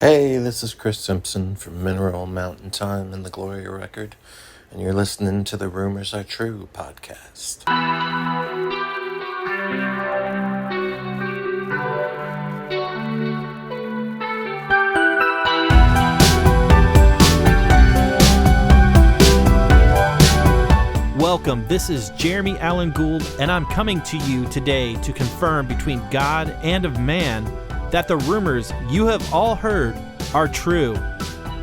Hey, this is Chris Simpson from Mineral Mountain Time and the Gloria Record, and you're listening to the Rumors Are True podcast. Welcome, this is Jeremy Allen Gould, and I'm coming to you today to confirm between God and of man that the rumors you have all heard are true.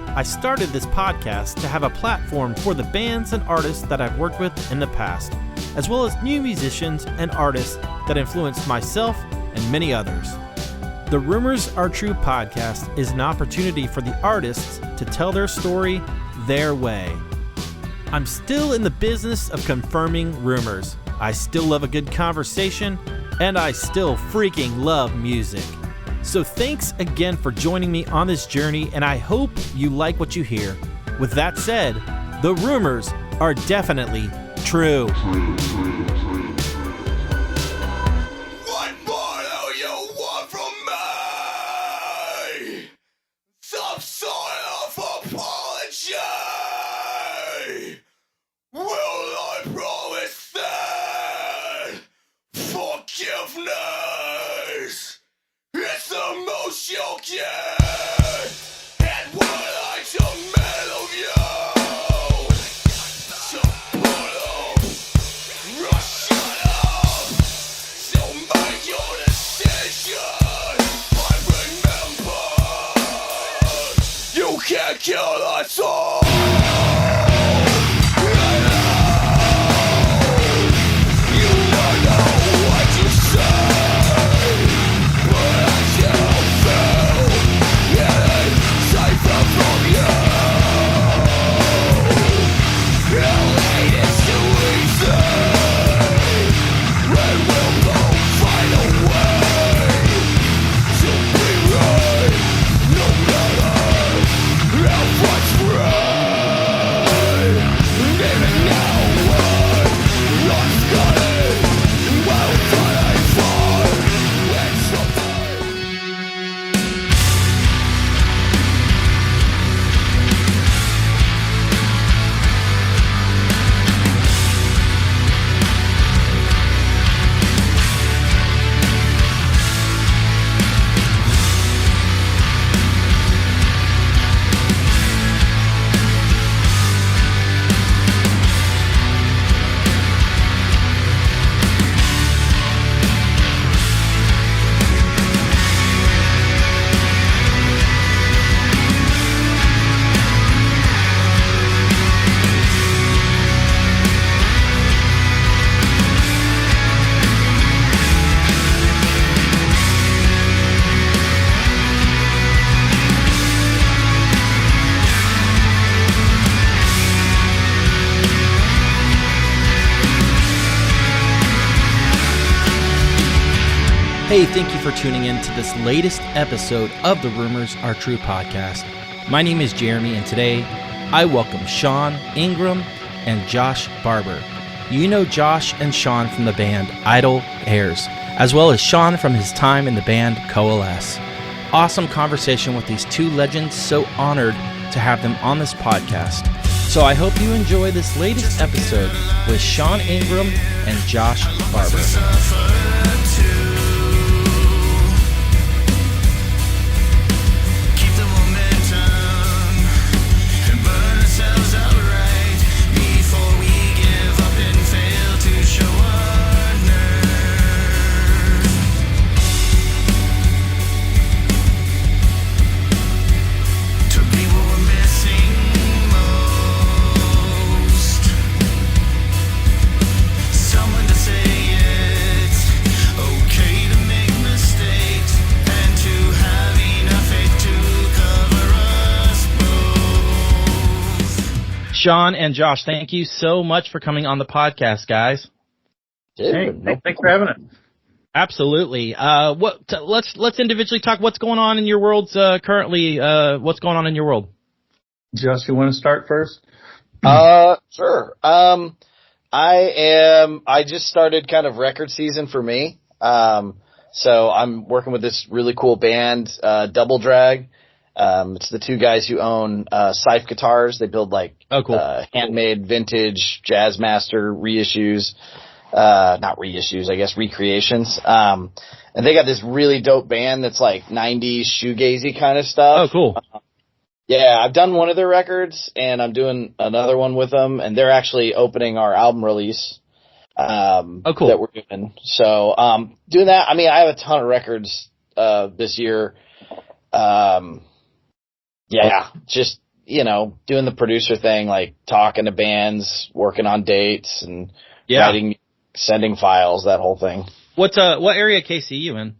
I started this podcast to have a platform for the bands and artists that I've worked with in the past, as well as new musicians and artists that influenced myself and many others. The Rumors Are True podcast is an opportunity for the artists to tell their story their way. I'm still in the business of confirming rumors. I still love a good conversation, and I still freaking love music. So thanks again for joining me on this journey, and I hope you like what you hear. With that said, the rumors are definitely true. What more do you want from me? Some sort of apology? Will I promise that forgiveness is the most you'll get? And what I demand of you? So put up, or shut up. So make your decision. But remember, you can't kill us all. Hey, thank you for tuning in to this latest episode of the Rumors Are True podcast. My name is Jeremy, and today I welcome Sean, Ingram, and Josh Barber. You know Josh and Sean from the band Idle Heirs, as well as Sean from his time in the band Coalesce. Awesome conversation with these two legends, so honored to have them on this podcast. So I hope you enjoy this latest episode with Sean Ingram and Josh Barber. Sean and Josh, thank you so much for coming on the podcast, guys. Hey, thanks for having us. Absolutely. Let's individually talk what's going on in your worlds currently. What's going on in your world? Josh, you want to start first? Sure. I just started kind of record season for me. So I'm working with this really cool band, Double Drag, It's the two guys who own Scythe Guitars. They build handmade vintage Jazzmaster reissues. Not reissues, I guess recreations. And they got this really dope band that's like 90s shoegazy kind of stuff. Oh, cool. Yeah, I've done one of their records, and I'm doing another one with them, and they're actually opening our album release. Cool. That we're doing. So, doing that. I mean, I have a ton of records this year. Just, doing the producer thing, like talking to bands, working on dates, and writing, sending files, that whole thing. What area of KC you in?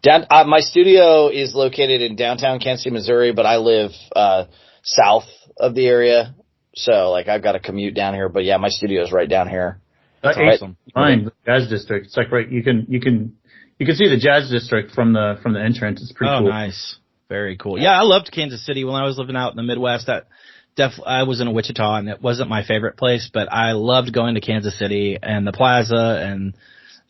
My studio is located in downtown Kansas City, Missouri, but I live south of the area. So, like, I've got to commute down here. But, yeah, my studio is right down here. That's awesome. Fine, the Jazz District. It's like you can see the Jazz District from the entrance. It's pretty cool. Oh, nice. Very cool. Yeah, I loved Kansas City when I was living out in the Midwest. I was in Wichita, and it wasn't my favorite place, but I loved going to Kansas City and the plaza and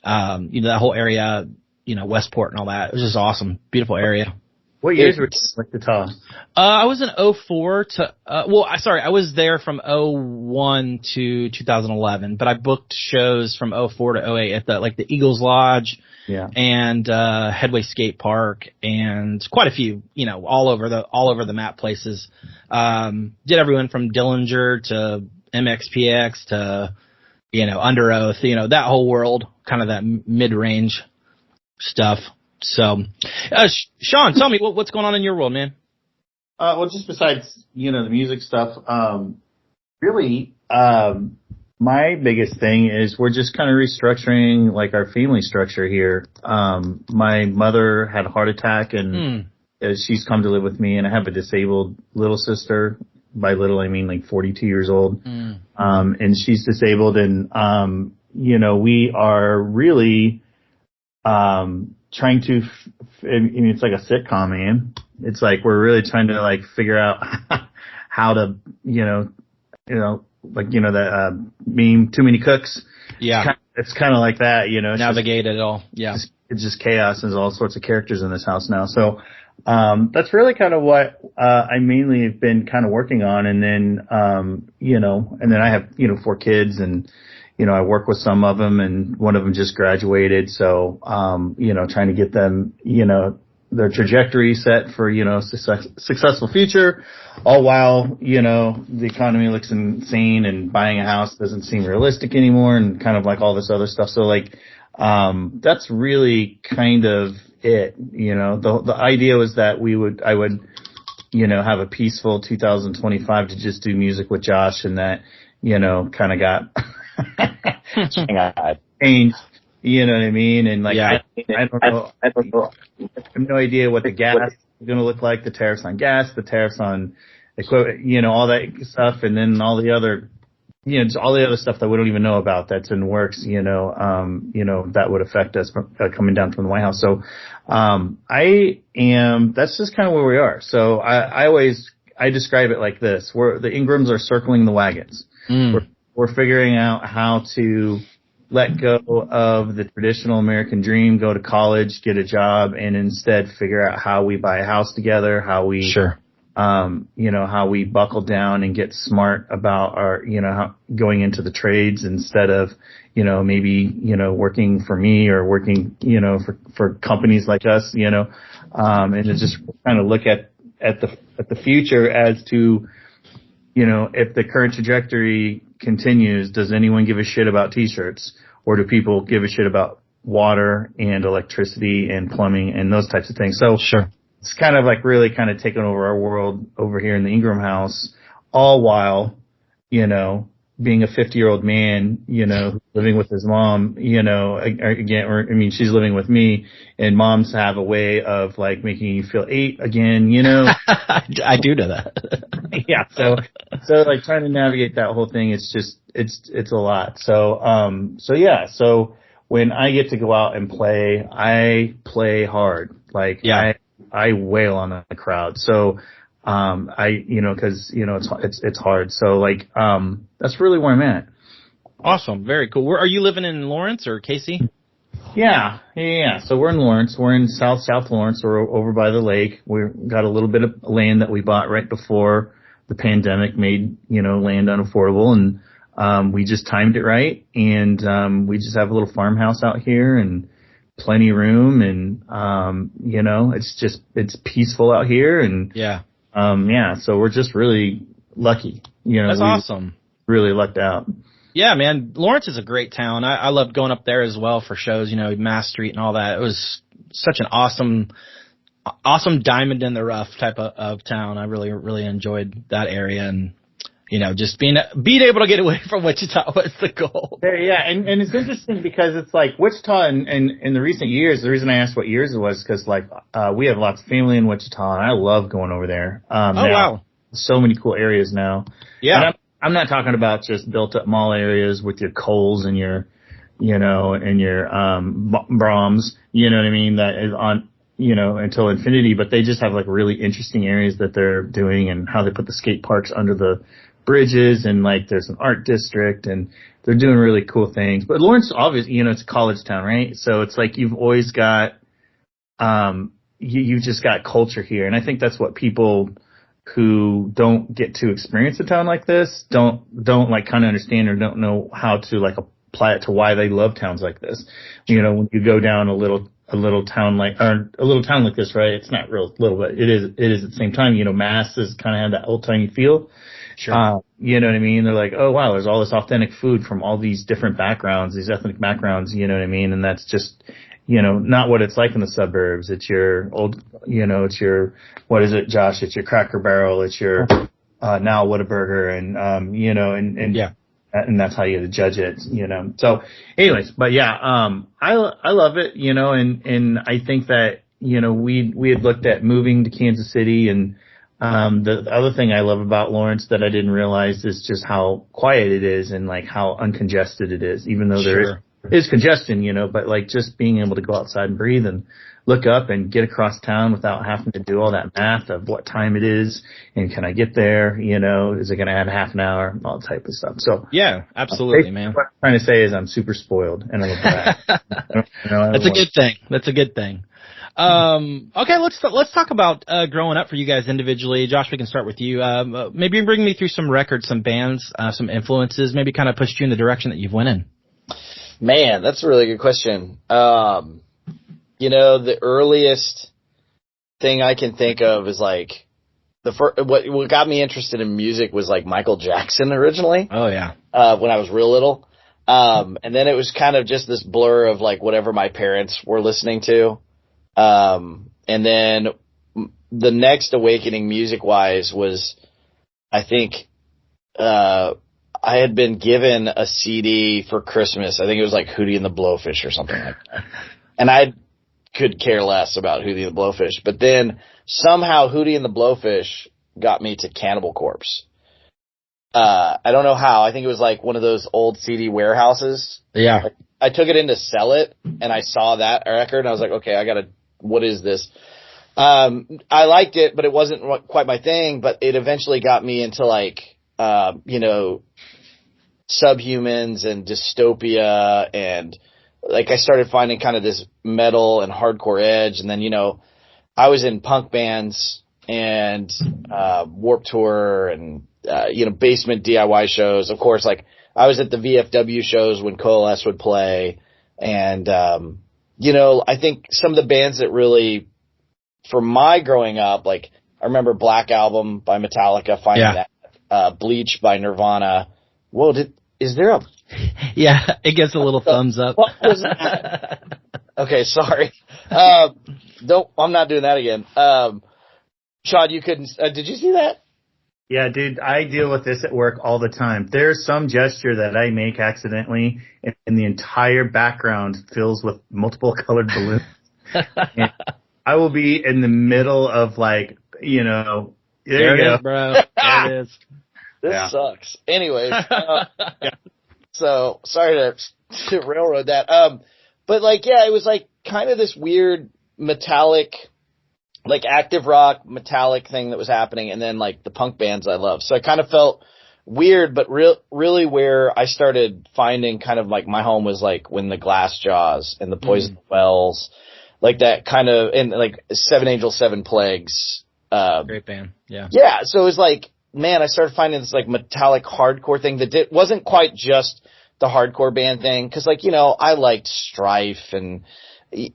that whole area, Westport and all that. It was just awesome. Beautiful area. What years were you in Wichita? I was in 04 to, I was there from 01 to 2011, but I booked shows from 04 to 08 at the Eagles Lodge. Yeah. And, Headway Skate Park and quite a few, all over the map places. Did everyone from Dillinger to MXPX to, Under Oath, that whole world, kind of that mid-range stuff. So, Sean, tell me what's going on in your world, man. Well, just besides, the music stuff, really, my biggest thing is we're just kind of restructuring like our family structure here. My mother had a heart attack and she's come to live with me, and I have a disabled little sister. By little, I mean like 42 years old. And she's disabled, and, we are really, trying to, it's like a sitcom, man. It's like we're really trying to like figure out how to, that meme, Too Many Cooks. Yeah. It's kind of like that, Navigate it all. Yeah. It's just chaos. There's all sorts of characters in this house now. So, that's really kind of what, I mainly have been kind of working on. And then, and then I have, 4 kids, and, I work with some of them, and one of them just graduated. So, trying to get them, their trajectory set for, successful future, all while, the economy looks insane and buying a house doesn't seem realistic anymore, and kind of like all this other stuff. So like, that's really kind of it, the idea was that I would, have a peaceful 2025 to just do music with Josh, and that, kind of got changed. You know what I mean? And like, I don't know. I have no idea what the gas is going to look like. The tariffs on gas, the tariffs on equipment, all that stuff, and then all the other, just all the other stuff that we don't even know about that's in works. That would affect us coming down from the White House. So, that's just kind of where we are. So I describe it like this: the Ingrams are circling the wagons. We're figuring out how to let go of the traditional American dream, go to college, get a job, and instead figure out how we buy a house together, how we, how we buckle down and get smart about our, going into the trades instead of, maybe, working for me or working, for companies like us, and to just kind of look at the future as to, if the current trajectory continues, does anyone give a shit about t-shirts, or do people give a shit about water and electricity and plumbing and those types of things? So it's kind of like really kind of taking over our world over here in the Ingram house, all while, being a 50-year-old man, living with his mom, she's living with me, and moms have a way of like making you feel 8 again, I do know that. Yeah. So like trying to navigate that whole thing, it's just, it's a lot. So when I get to go out and play, I play hard. Like, I wail on the crowd. So, cause, it's hard. So like, that's really where I'm at. Awesome. Very cool. Are you living in Lawrence or KC? Yeah. So we're in Lawrence. We're in South Lawrence. We're over by the lake. We've got a little bit of land that we bought right before the pandemic made, land unaffordable, and we just timed it right, and we just have a little farmhouse out here and plenty of room, and it's peaceful out here, and so we're just really lucky. That's awesome. Really lucked out. Yeah, man, Lawrence is a great town. I loved going up there as well for shows, Mass Street and all that. It was such an awesome diamond in the rough type of town. I really, really enjoyed that area, and just being able to get away from Wichita was the goal. Yeah, and it's interesting because it's like Wichita in the recent years. The reason I asked what years it was because we have lots of family in Wichita, and I love going over there. Wow, so many cool areas now. Yeah. And I'm not talking about just built up mall areas with your Coles and your, and your Brahms, you know what I mean, that is on, until infinity, but they just have really interesting areas that they're doing, and how they put the skate parks under the bridges, and there's an art district, and they're doing really cool things. But Lawrence, obviously, it's a college town, right? So it's you've always got, you've just got culture here. And I think that's what people who don't get to experience a town like this don't kind of understand, or don't know how to apply it to why they love towns like this. When you go down a little town like this, right? It's not real little, but it is at the same time. Mass is kind of have that old timey feel. Sure. You know what I mean? They're oh wow, there's all this authentic food from all these different backgrounds, these ethnic backgrounds. You know what I mean? And that's just not what it's like in the suburbs. It's your old, it's your, what is it, Josh? It's your Cracker Barrel. It's your, now Whataburger, and, and that's how you judge it, So anyways, but yeah, I love it, and I think that, we had looked at moving to Kansas City, and, the other thing I love about Lawrence that I didn't realize is just how quiet it is, and how uncongested it is, even though there is congestion, but just being able to go outside and breathe and look up and get across town without having to do all that math of what time it is and can I get there, is it going to add half an hour, all that type of stuff. So yeah, absolutely, man. What I'm trying to say is I'm super spoiled, and I'm a brat. That's a good thing. That's a good thing. Okay, let's talk about growing up for you guys individually. Josh, we can start with you. Maybe bring me through some records, some bands, some influences, maybe kind of pushed you in the direction that you've went in. Man, that's a really good question. The earliest thing I can think of is what got me interested in music was Michael Jackson originally. Oh yeah. When I was real little. And then it was kind of just this blur of whatever my parents were listening to. And then the next awakening music wise was, I think, I had been given a CD for Christmas. I think it was Hootie and the Blowfish or something like that. And I could care less about Hootie and the Blowfish. But then somehow Hootie and the Blowfish got me to Cannibal Corpse. I don't know how. I think it was one of those old CD warehouses. Yeah. I took it in to sell it, and I saw that record, and I was okay, what is this? I liked it, but it wasn't quite my thing. But it eventually got me into Subhumans and Dystopia, and I started finding kind of this metal and hardcore edge. And then, I was in punk bands and Warped Tour and basement DIY shows. Of course, I was at the VFW shows when Coalesce would play, and I think some of the bands that really, for my growing up, I remember Black Album by Metallica, finding that, Bleach by Nirvana. Whoa, is there a... Yeah, it gets a little thumbs up. What was that? Okay, sorry. I'm not doing that again. Sean, you couldn't... did you see that? Yeah, dude, I deal with this at work all the time. There's some gesture that I make accidentally, and the entire background fills with multiple colored balloons. And I will be in the middle of there you go. Is, bro. There it is. This sucks. Anyways, so sorry to railroad that. But it was kind of this weird metallic, active rock metallic thing that was happening, and then the punk bands I love. So I kind of felt weird, but really where I started finding kind of like my home was like when the Glassjaws and the Poison Wells, like that kind of, and like Seven Angels, Seven Plagues. Great band. Yeah. Yeah. So it was like, man, I started finding this like metallic hardcore thing that wasn't quite just the hardcore band thing. Cause like, I liked Strife and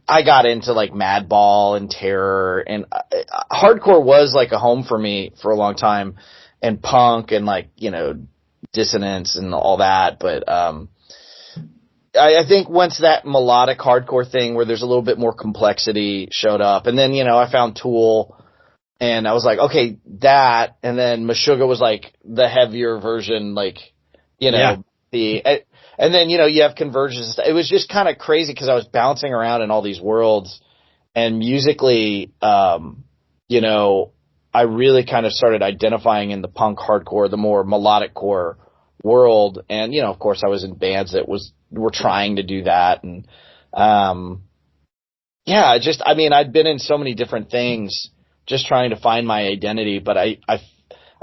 I got into like Madball and Terror, and hardcore was like a home for me for a long time, and punk and like, Dissonance and all that. But, I think once that melodic hardcore thing where there's a little bit more complexity showed up, and then, I found Tool, and I was like, okay, that, and then Meshuggah was like the heavier version, like, and then, you have Convergence. It was just kind of crazy because I was bouncing around in all these worlds, and musically, I really kind of started identifying in the punk hardcore, the more melodic core world. And, of course I was in bands that were trying to do that. And, I'd been in so many different things just trying to find my identity, but I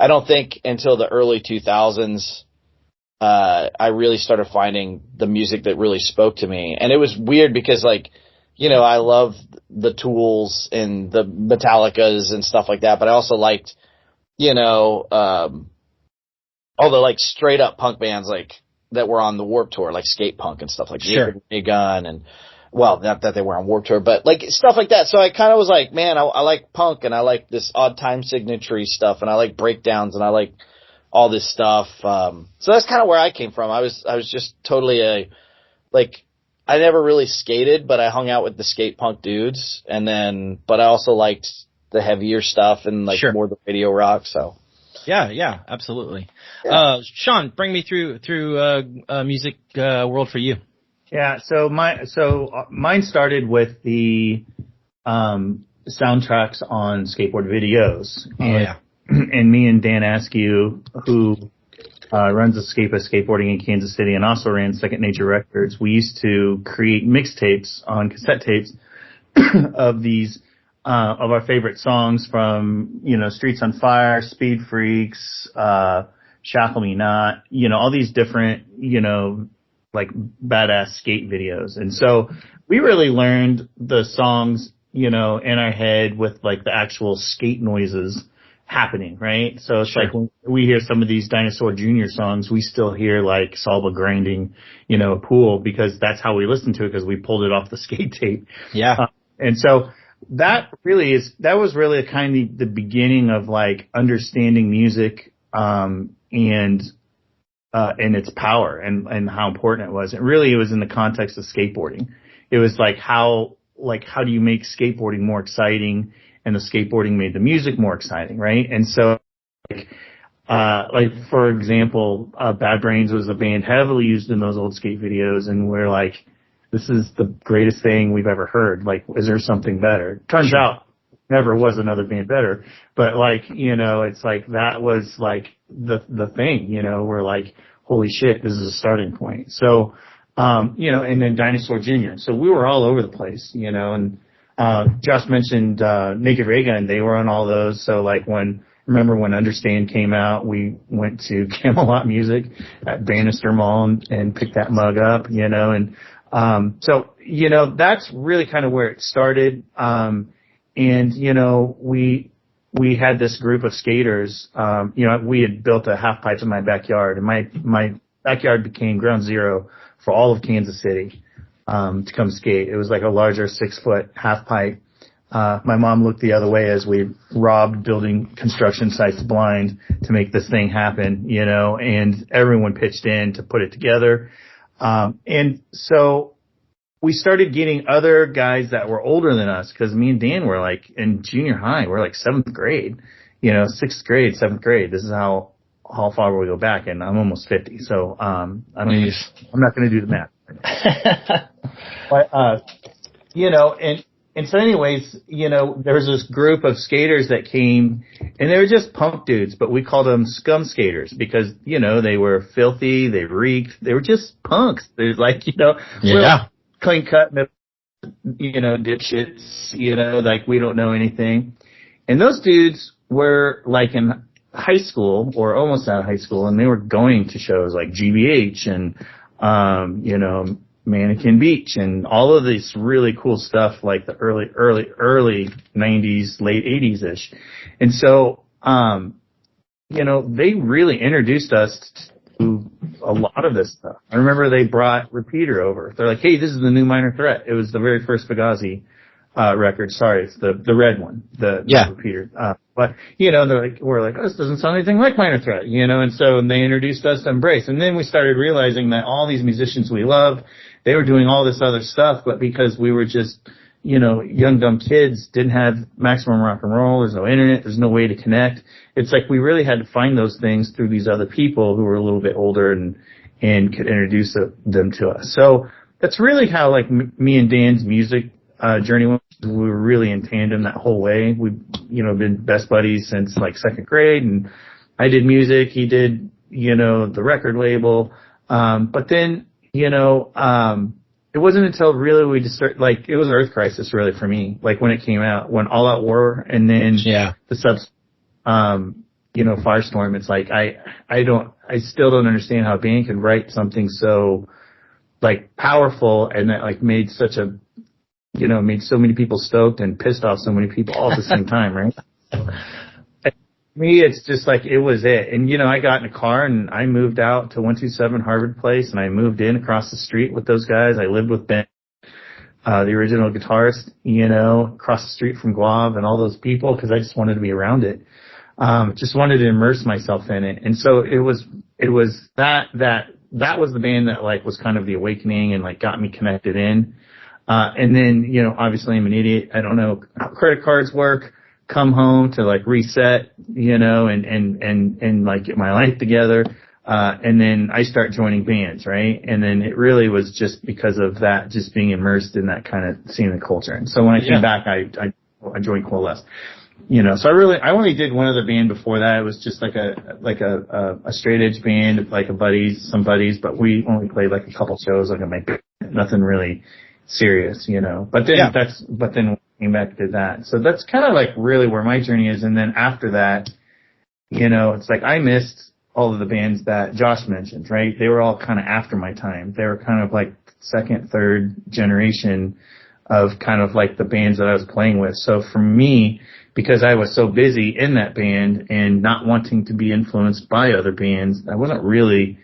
don't think until the early 2000s, I really started finding the music that really spoke to me. And it was weird because like, I love the Tools and the Metallicas and stuff like that, but I also liked, all the like straight up punk bands like that were on the Warped Tour, like skate punk and stuff like Gun and, well, not that they were on Warped Tour, but like stuff like that. So I kind of was like, man, I like punk, and I like this odd time signature stuff, and I like breakdowns, and I like all this stuff. So that's kind of where I came from. I was just totally I never really skated, but I hung out with the skate punk dudes, but I also liked the heavier stuff and like more the radio rock. So yeah, absolutely. Yeah. Sean, bring me through music world for you. Yeah, so mine started with the soundtracks on skateboard videos. And me and Dan Askew, who runs Escape Skateboarding in Kansas City and also ran Second Nature Records, we used to create mixtapes on cassette tapes of these of our favorite songs from, Streets on Fire, Speed Freaks, Shackle Me Not, all these different, like badass skate videos. And so we really learned the songs, in our head with like the actual skate noises happening, right? So it's like when we hear some of these Dinosaur Jr. songs, we still hear like Salva grinding, a pool, because that's how we listened to it, because we pulled it off the skate tape. Yeah. And so that was really kind of the beginning of like understanding music, and its power and how important it was. It was in the context of skateboarding. It was like how do you make skateboarding more exciting? And the skateboarding made the music more exciting, right? And so, for example, Bad Brains was a band heavily used in those old skate videos, and we're like, this is the greatest thing we've ever heard. Like, is there something better? Turns out, never was another band better. But it's like that was like the thing, we're like, holy shit, this is a starting point. So, and then Dinosaur Jr. So we were all over the place, and Josh mentioned Naked Ray Gun. They were on all those. So remember when Understand came out, we went to Camelot Music at Bannister Mall and picked that mug up, so that's really kind of where it started. We had this group of skaters. We had built a half pipe in my backyard, and my backyard became ground zero for all of Kansas City. To come skate. It was like a larger 6-foot half pipe. My mom looked the other way as we robbed building construction sites blind to make this thing happen, and everyone pitched in to put it together. And so we started getting other guys that were older than us, because me and Dan were like in junior high. We're like 7th grade, 6th grade, 7th grade. This is how far we go back, and I'm almost 50. So, I'm not going to do the math. But, and so anyways, there was this group of skaters that came, and they were just punk dudes, but we called them scum skaters because, they were filthy, they reeked, they were just punks. There's like, clean cut, dipshits, like we don't know anything. And those dudes were like in high school or almost out of high school, and they were going to shows like GBH and, Mannequin Beach and all of this really cool stuff like the early 90s, late 80s-ish. And so, they really introduced us to a lot of this stuff. I remember they brought Repeater over. They're like, hey, this is the new Minor Threat. It was the very first Fugazi record. Sorry, it's the red one, the Repeater. But we're like, oh, this doesn't sound anything like Minor Threat, and so they introduced us to Embrace. And then we started realizing that all these musicians we love, they were doing all this other stuff, but because we were just, young, dumb kids, didn't have maximum rock and roll, there's no internet, there's no way to connect. It's like we really had to find those things through these other people who were a little bit older and could introduce them to us. So that's really how, like, me and Dan's music journey went. We were really in tandem that whole way. We've, been best buddies since, like, second grade, and I did music, he did, the record label. But then, it wasn't until really we just started, like, it was Earth Crisis really for me, like when it came out, when All Out War and then the Firestorm. It's like, I still don't understand how a band could write something so, like, powerful and that, like, made such a, made so many people stoked and pissed off so many people all at the same time, right? Me, it's just like, it was it. And, I got in a car and I moved out to 127 Harvard Place and I moved in across the street with those guys. I lived with Ben, the original guitarist, across the street from Guav and all those people because I just wanted to be around it. Just wanted to immerse myself in it. And so it was that was the band that, like, was kind of the awakening and, like, got me connected in. And then, obviously I'm an idiot. I don't know how credit cards work. Come home to, like, reset, and like get my life together. And then I start joining bands, right? And then it really was just because of that, just being immersed in that kind of scene and culture. And so when I came back, I joined Coalesce. So I only did one other band before that. It was just like a straight edge band, like some buddies, but we only played like a couple shows, like nothing really serious, But then came back to that. So that's kind of like really where my journey is. And then after that, it's like I missed all of the bands that Josh mentioned, right? They were all kind of after my time. They were kind of like second, third generation of kind of like the bands that I was playing with. So for me, because I was so busy in that band and not wanting to be influenced by other bands, I wasn't really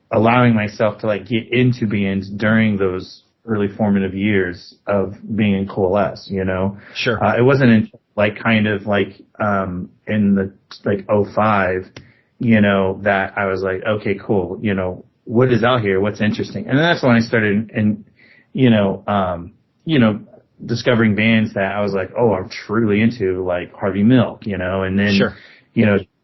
allowing myself to, like, get into bands during those early formative years of being in Coalesce, Sure. It wasn't until, like, kind of like, in the, like, 05, that I was like, okay, cool, what is out here? What's interesting? And then that's when I started, discovering bands that I was like, oh, I'm truly into, like Harvey Milk, and then, sure.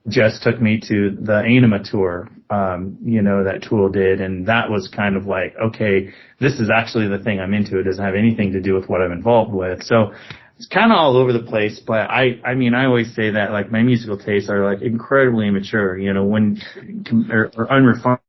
Jess took me to the Anima tour, that Tool did, and that was kind of like, okay, this is actually the thing I'm into. It doesn't have anything to do with what I'm involved with. So it's kind of all over the place, but I always say that, like, my musical tastes are, like, incredibly immature, or unrefined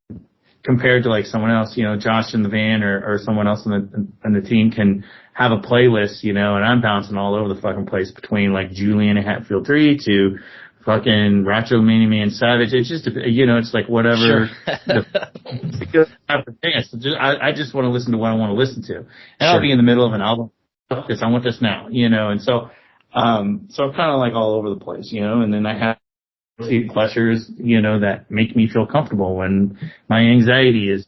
compared to, like, someone else, Josh in the van or someone else in the team can have a playlist, and I'm bouncing all over the fucking place between, like, Julian and Hatfield 3 to fucking Racho Mini Man Savage. It's just, it's like whatever. Sure. I just want to listen to what I want to listen to. And sure. I'll be in the middle of an album. Fuck this, I want this now, and so I'm kind of like all over the place, and then I have pleasures, that make me feel comfortable when my anxiety is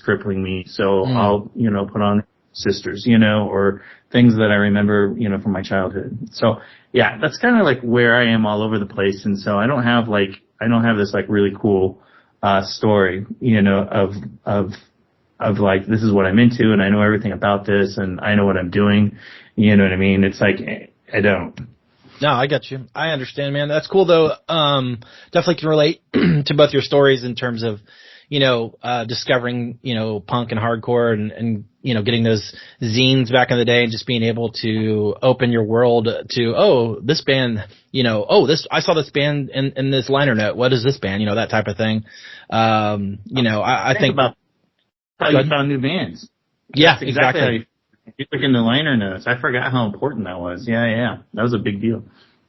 crippling me. So I'll, put on Sisters, or things that I remember, from my childhood. So yeah, that's kind of like where I am all over the place. And so I don't have this like really cool, story, of like, this is what I'm into and I know everything about this and I know what I'm doing. You know what I mean? It's like, I don't. No, I got you. I understand, man. That's cool though. Definitely can relate to both your stories in terms of, discovering, punk and hardcore and, getting those zines back in the day and just being able to open your world to, this band, I saw this band in this liner note. What is this band? That type of thing. I think about how you found new bands. Yeah, that's exactly. How you look in the liner notes. I forgot how important that was. Yeah. That was a big deal.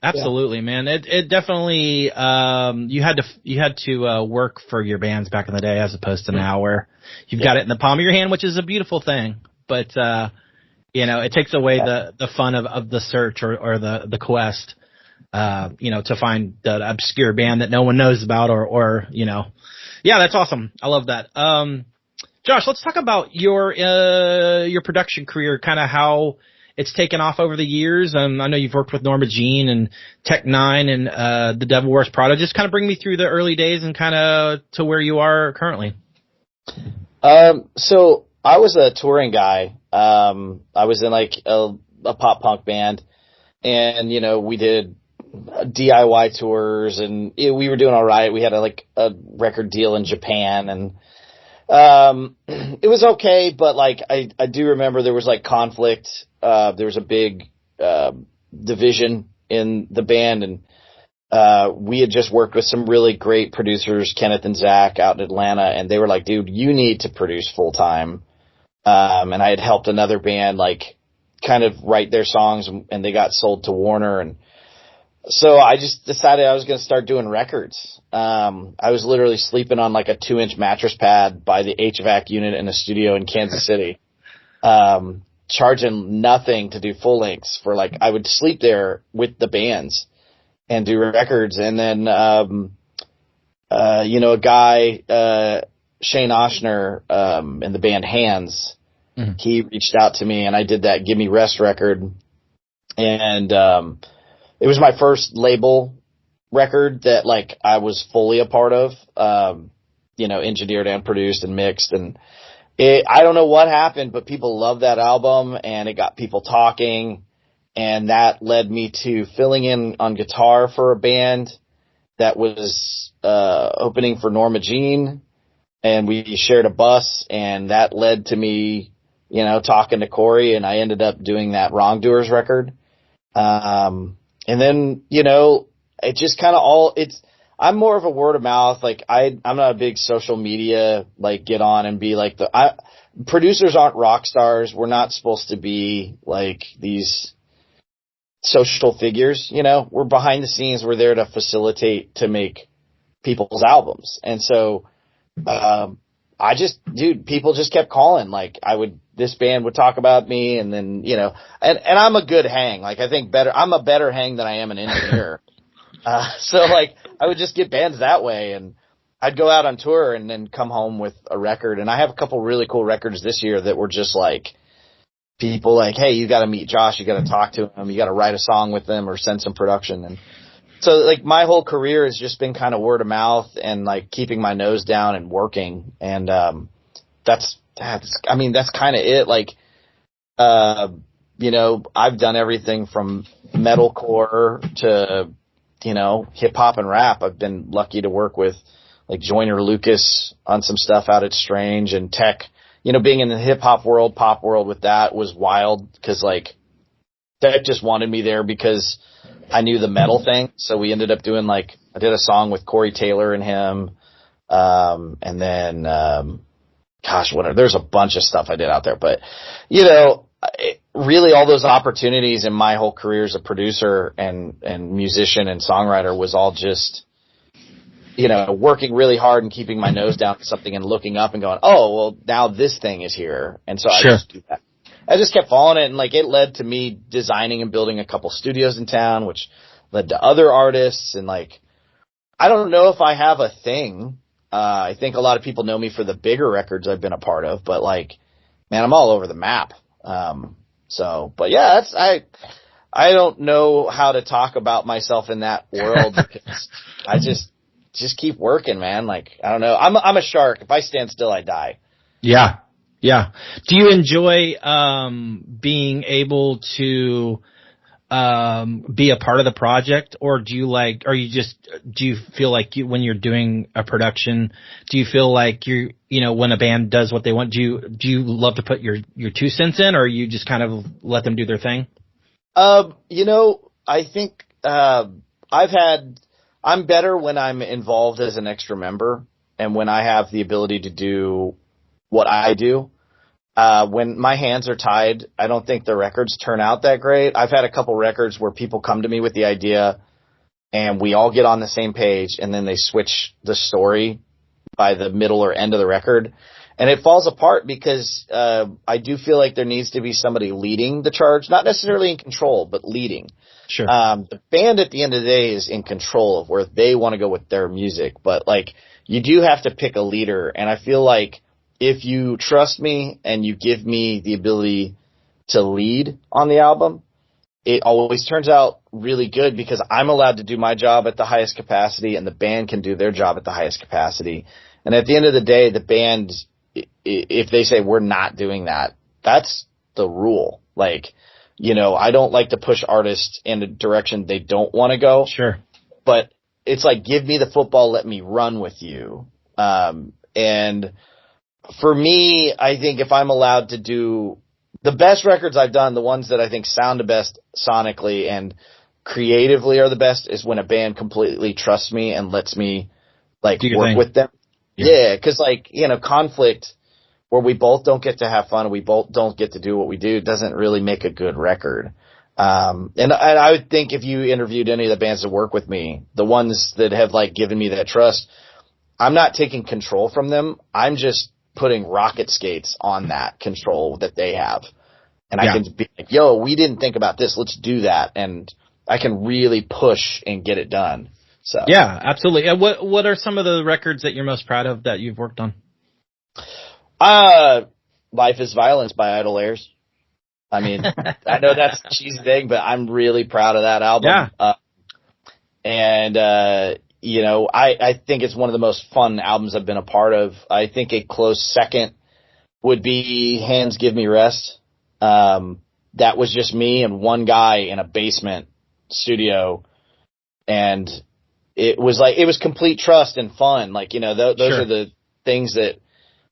Absolutely, man. It definitely, you had to work for your bands back in the day as opposed to now where you've got it in the palm of your hand, which is a beautiful thing. But, it takes away the fun of the search or the quest, to find the obscure band that no one knows about or yeah, that's awesome. I love that. Josh, let's talk about your production career, kind of how it's taken off over the years. I know you've worked with Norma Jean and Tech Nine and the Devil Wears Prada. Just kind of bring me through the early days and kind of to where you are currently. So I was a touring guy. I was in like a pop punk band, and we did DIY tours, and we were doing all right. We had a record deal in Japan, and it was okay, but like I do remember there was like conflict. There was a big division in the band, and we had just worked with some really great producers, Kenneth and Zach, out in Atlanta, and they were like, "Dude, you need to produce full time." And I had helped another band like kind of write their songs, and they got sold to Warner, and so I just decided I was going to start doing records. I was literally sleeping on like a 2-inch mattress pad by the HVAC unit in a studio in Kansas City, charging nothing to do full lengths for like, I would sleep there with the bands and do records. And then, a guy, Shane Oshner, in the band Hands, he reached out to me, and I did that Give Me Rest record. And, it was my first label record that like I was fully a part of, engineered and produced and mixed. And I don't know what happened, but people loved that album, and it got people talking, and that led me to filling in on guitar for a band that was, opening for Norma Jean, and we shared a bus, and that led to me, talking to Corey, and I ended up doing that Wrongdoers record. And then, it just kind of I'm more of a word of mouth. Like I'm not a big social media, like get on and be like producers aren't rock stars. We're not supposed to be like these social figures, we're behind the scenes. We're there to facilitate, to make people's albums. And so, people just kept calling. Like this band would talk about me, and then, and I'm a good hang. Like I'm a better hang than I am an engineer. So like I would just get bands that way, and I'd go out on tour and then come home with a record. And I have a couple really cool records this year that were just like people like, hey, you got to meet Josh. You got to talk to him. You got to write a song with them or send some production. And so like my whole career has just been kind of word of mouth and like keeping my nose down and working. And, that's kind of it. Like, I've done everything from metalcore to, hip hop and rap. I've been lucky to work with like Joyner Lucas on some stuff out at Strange, and Tech, being in the hip hop world, pop world with that was wild, because like Tech just wanted me there because I knew the metal thing. So we ended up doing I did a song with Corey Taylor and him. And then, there's a bunch of stuff I did out there, but really all those opportunities in my whole career as a producer and musician and songwriter was all just, working really hard and keeping my nose down to something and looking up and going, oh, well, now this thing is here. And so I just do that. I just kept following it, and it led to me designing and building a couple studios in town, which led to other artists. And I don't know if I have a thing. I think a lot of people know me for the bigger records I've been a part of, but man, I'm all over the map. But yeah, I don't know how to talk about myself in that world, because I just keep working, man. I don't know. I'm a shark. If I stand still, I die. Yeah. Yeah. Do you enjoy, being able to, be a part of the project, or do you feel like when you're doing a production, do you feel like when a band does what they want, do you love to put your 2 cents in, or you just kind of let them do their thing? I think, I'm better when I'm involved as an extra member, and when I have the ability to do what I do. when my hands are tied, I don't think the records turn out that great. I've had a couple records where people come to me with the idea and we all get on the same page and then they switch the story by the middle or end of the record. And it falls apart because I do feel like there needs to be somebody leading the charge, not necessarily in control, but leading. Sure. The band at the end of the day is in control of where they want to go with their music, but like you do have to pick a leader. And I feel like if you trust me and you give me the ability to lead on the album, it always turns out really good because I'm allowed to do my job at the highest capacity and the band can do their job at the highest capacity. And at the end of the day, the band, if they say we're not doing that, that's the rule. Like, you know, I don't like to push artists in a direction they don't want to go. Sure. But it's like, give me the football, let me run with you. And for me, I think if I'm allowed to do the best records I've done, the ones that I think sound the best sonically and creatively are the best, is when a band completely trusts me and lets me like work with them. Yeah, because like, you know, conflict where we both don't get to have fun and we both don't get to do what we do doesn't really make a good record. And I would think if you interviewed any of the bands that work with me, the ones that have like given me that trust, I'm not taking control from them. I'm just putting rocket skates on that control that they have. And I can be like, yo, we didn't think about this. Let's do that. And I can really push and get it done. So yeah, absolutely. What are some of the records that you're most proud of that you've worked on? Life is Violence by Idle Heirs. I mean, I know that's a cheesy thing, but I'm really proud of that album. Yeah. You know, I think it's one of the most fun albums I've been a part of. I think a close second would be Hands Give Me Rest. That was just me and one guy in a basement studio. And it was complete trust and fun. Like, you know, those are the things that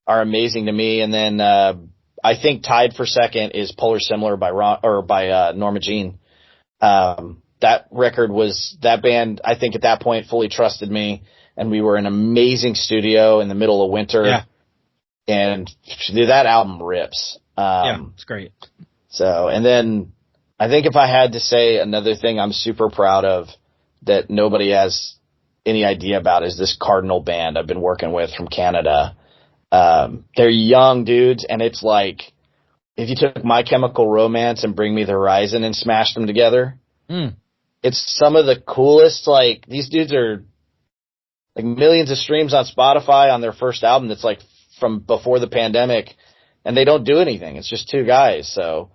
are amazing to me. And then, I think tied for second is Polar Similar by Norma Jean. That record was, that band, I think at that point fully trusted me, and we were in an amazing studio in the middle of winter. Yeah. And that album rips. It's great. So, and then I think if I had to say another thing I'm super proud of that nobody has any idea about is this Cardinal band I've been working with from Canada. They're young dudes, and it's like if you took My Chemical Romance and Bring Me the Horizon and smashed them together, it's some of the coolest. Like, these dudes are like millions of streams on Spotify on their first album that's like from before the pandemic, and they don't do anything. It's just two guys. So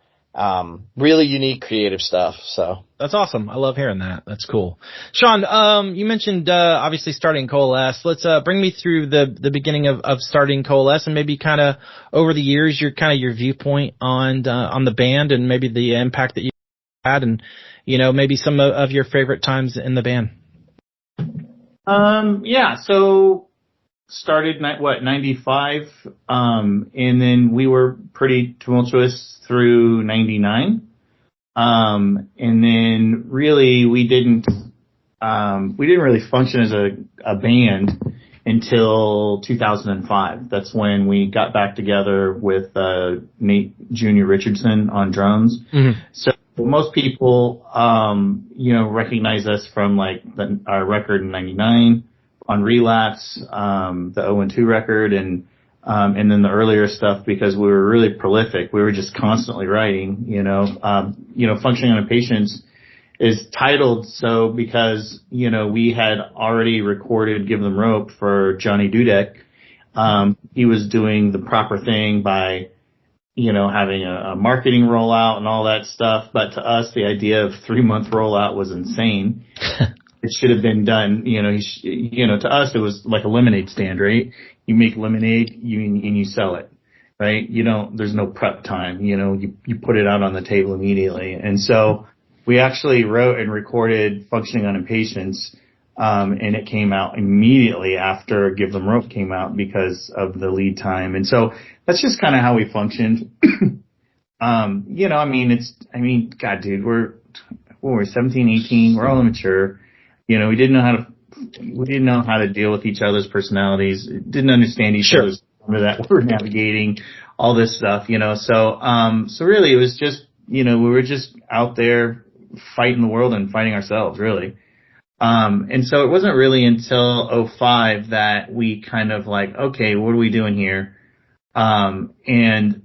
really unique creative stuff. So that's awesome. I love hearing that. That's cool. Sean, you mentioned obviously starting Coalesce. Let's bring me through the beginning of starting Coalesce, and maybe kind of over the years your viewpoint on the band and maybe the impact that you had, and you know, maybe some of your favorite times in the band. So started 95, and then we were pretty tumultuous through 99. And then really we didn't really function as a band until 2005. That's when we got back together with Nate Jr. Richardson on drums. Mm-hmm. So most people recognize us from like our record in 99 on Relapse, the 0-2 record, and then the earlier stuff, because we were really prolific. We were just constantly writing, Functioning on Impatience is titled so because, we had already recorded Give Them Rope for Johnny Dudek. He was doing the proper thing by, having a marketing rollout and all that stuff. But to us, the idea of 3-month rollout was insane. It should have been done, to us it was like a lemonade stand, right? You make lemonade, and you sell it, right? There's no prep time, you put it out on the table immediately. And so we actually wrote and recorded Functioning on Impatience, and it came out immediately after Give Them Rope came out because of the lead time. And so that's just kind of how we functioned. God, dude, we're 17, 18, we're all immature. We didn't know how to deal with each other's personalities, didn't understand each other's that we're navigating all this stuff, you know. So really it was just, you know, we were just out there fighting the world and fighting ourselves, really. And so it wasn't really until '05 that we kind of like, okay, what are we doing here? And,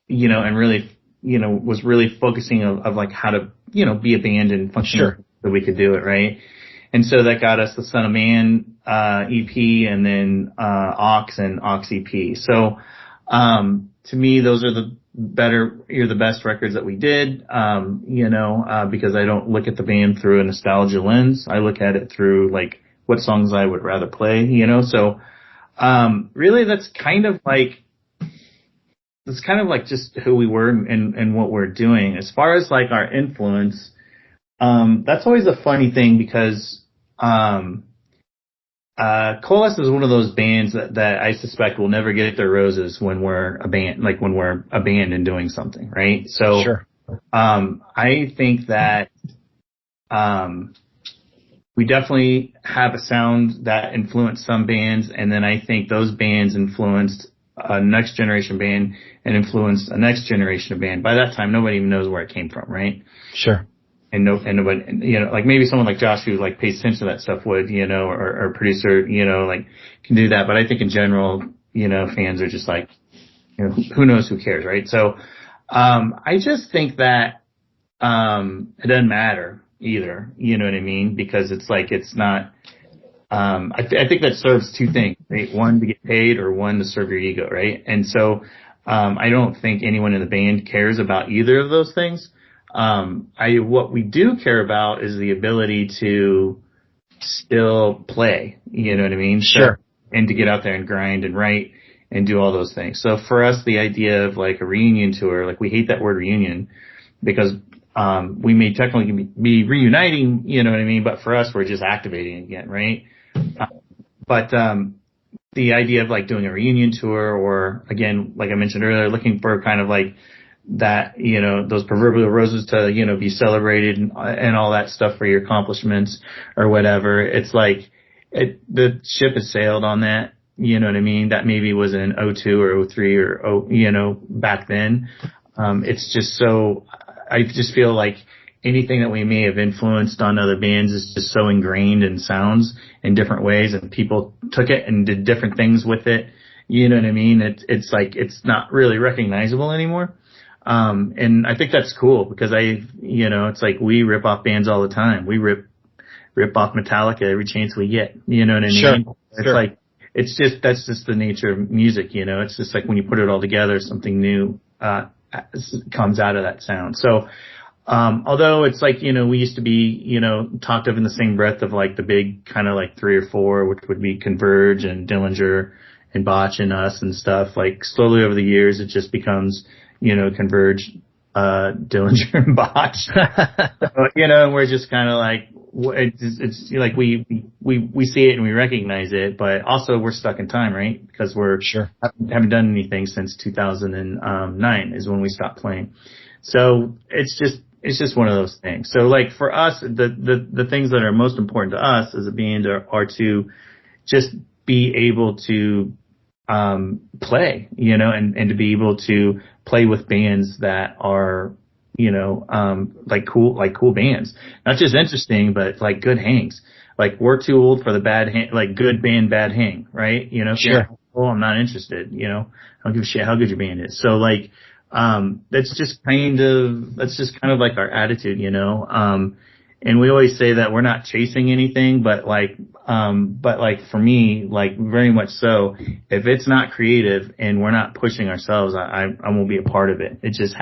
you know, and really, you know, was really focusing of like how to, you know, be a band and function that we could do it, right? And so that got us the Son of Man, EP, and then, Ox and Ox EP. So, to me, those are the best records that we did, you know, because I don't look at the band through a nostalgia lens. I look at it through like what songs I would rather play, you know. So, really that's kind of like just who we were and what we're doing. As far as like our influence, that's always a funny thing because, Coalesce is one of those bands that I suspect will never get their roses when we're a band, like when we're a band and doing something, right? So, I think that, we definitely have a sound that influenced some bands, and then I think those bands influenced a next generation band and influenced a next generation of band. By that time, nobody even knows where it came from, right? Sure. And nobody, you know, like maybe someone like Josh who like pays attention to that stuff would, you know, or a producer, you know, like can do that. But I think in general, you know, fans are just like, you know, who knows, who cares, right? So, I just think that, it doesn't matter either, you know what I mean? Because it's like, it's not, I think that serves two things, right? One, to get paid, or one, to serve your ego, right? And so, I don't think anyone in the band cares about either of those things. What we do care about is the ability to still play, you know what I mean? Sure. And to get out there and grind and write and do all those things. So for us, the idea of like a reunion tour, like we hate that word reunion because, we may technically be reuniting, you know what I mean? But for us, we're just activating again, right? But the idea of like doing a reunion tour, or again, like I mentioned earlier, looking for kind of like that, you know, those proverbial roses to, you know, be celebrated and all that stuff for your accomplishments or whatever. It's like the ship has sailed on that, you know what I mean? That maybe was in '02 or '03 or, you know, back then. It's just so, I just feel like anything that we may have influenced on other bands is just so ingrained in sounds in different ways, and people took it and did different things with it. You know what I mean? It's like, it's not really recognizable anymore. And I think that's cool because you know, it's like we rip off bands all the time. We rip off Metallica every chance we get. You know what I mean? Sure. It's like, that's just the nature of music, you know? It's just like when you put it all together, something new, comes out of that sound. So, although it's like, you know, we used to be, you know, talked of in the same breath of like the big kind of like 3 or 4, which would be Converge and Dillinger and Botch and us and stuff. Like slowly over the years, it just becomes, you know, Converge, Dillinger and Botch. So, you know, and we're just kind of like, it's like we see it and we recognize it, but also we're stuck in time, right? Because we're haven't done anything since 2009 is when we stopped playing. So it's just one of those things. So like for us, the things that are most important to us as a band are to just be able to play, you know, and to be able to play with bands that are, you know, like cool bands, not just interesting, but like good hangs. Like we're too old for the bad hang, like good band, bad hang, right? You know, sure. Oh, I'm not interested. You know, I don't give a shit how good your band is. So like, that's just kind of like our attitude, you know. And we always say that we're not chasing anything, but like for me, like very much so, if it's not creative and we're not pushing ourselves, I won't be a part of it. It just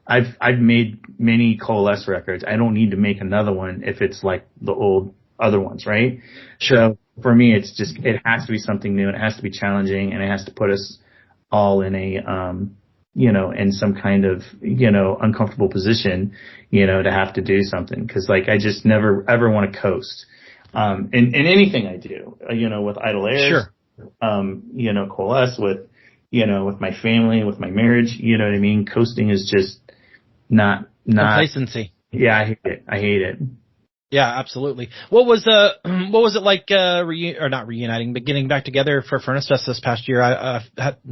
I've made many Coalesce records. I don't need to make another one if it's like the old other ones, right? So for me, it's just, it has to be something new, and it has to be challenging, and it has to put us all in a, you know, in some kind of, you know, uncomfortable position, you know, to have to do something. Cause like, I just never ever want to coast, in anything I do, you know, with Idle Heirs, you know, Coalesce, with, you know, with my family, with my marriage, you know what I mean? Coasting is just not complacency. Yeah, I hate it. Yeah, absolutely. What was it like, or not reuniting, but getting back together for Furnace Fest this past year? I'm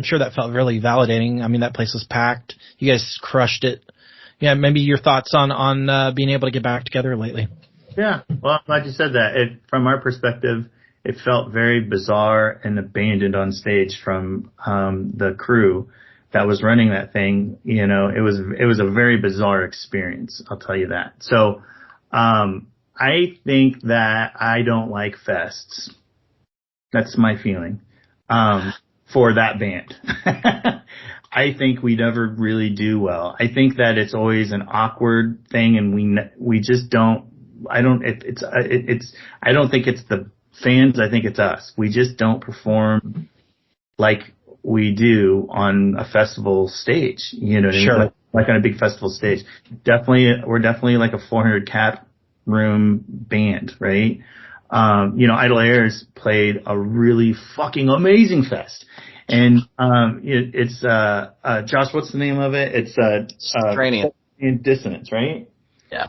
sure that felt really validating. I mean, that place was packed. You guys crushed it. Yeah, maybe your thoughts on being able to get back together lately. Yeah, well, I'm glad you said that. From our perspective, it felt very bizarre and abandoned on stage from the crew that was running that thing. You know, it was a very bizarre experience, I'll tell you that. So, I think that I don't like fests. That's my feeling, for that band. I think we never really do well. I think that it's always an awkward thing, and we just don't. I don't think it's the fans. I think it's us. We just don't perform like we do on a festival stage. You know what I mean? Sure. Like on a big festival stage. We're definitely like a 400 cap room band, right? Idle Heirs played a really fucking amazing fest. And, it's Josh, what's the name of it? It's, Subterranean. In Dissonance, right? Yeah.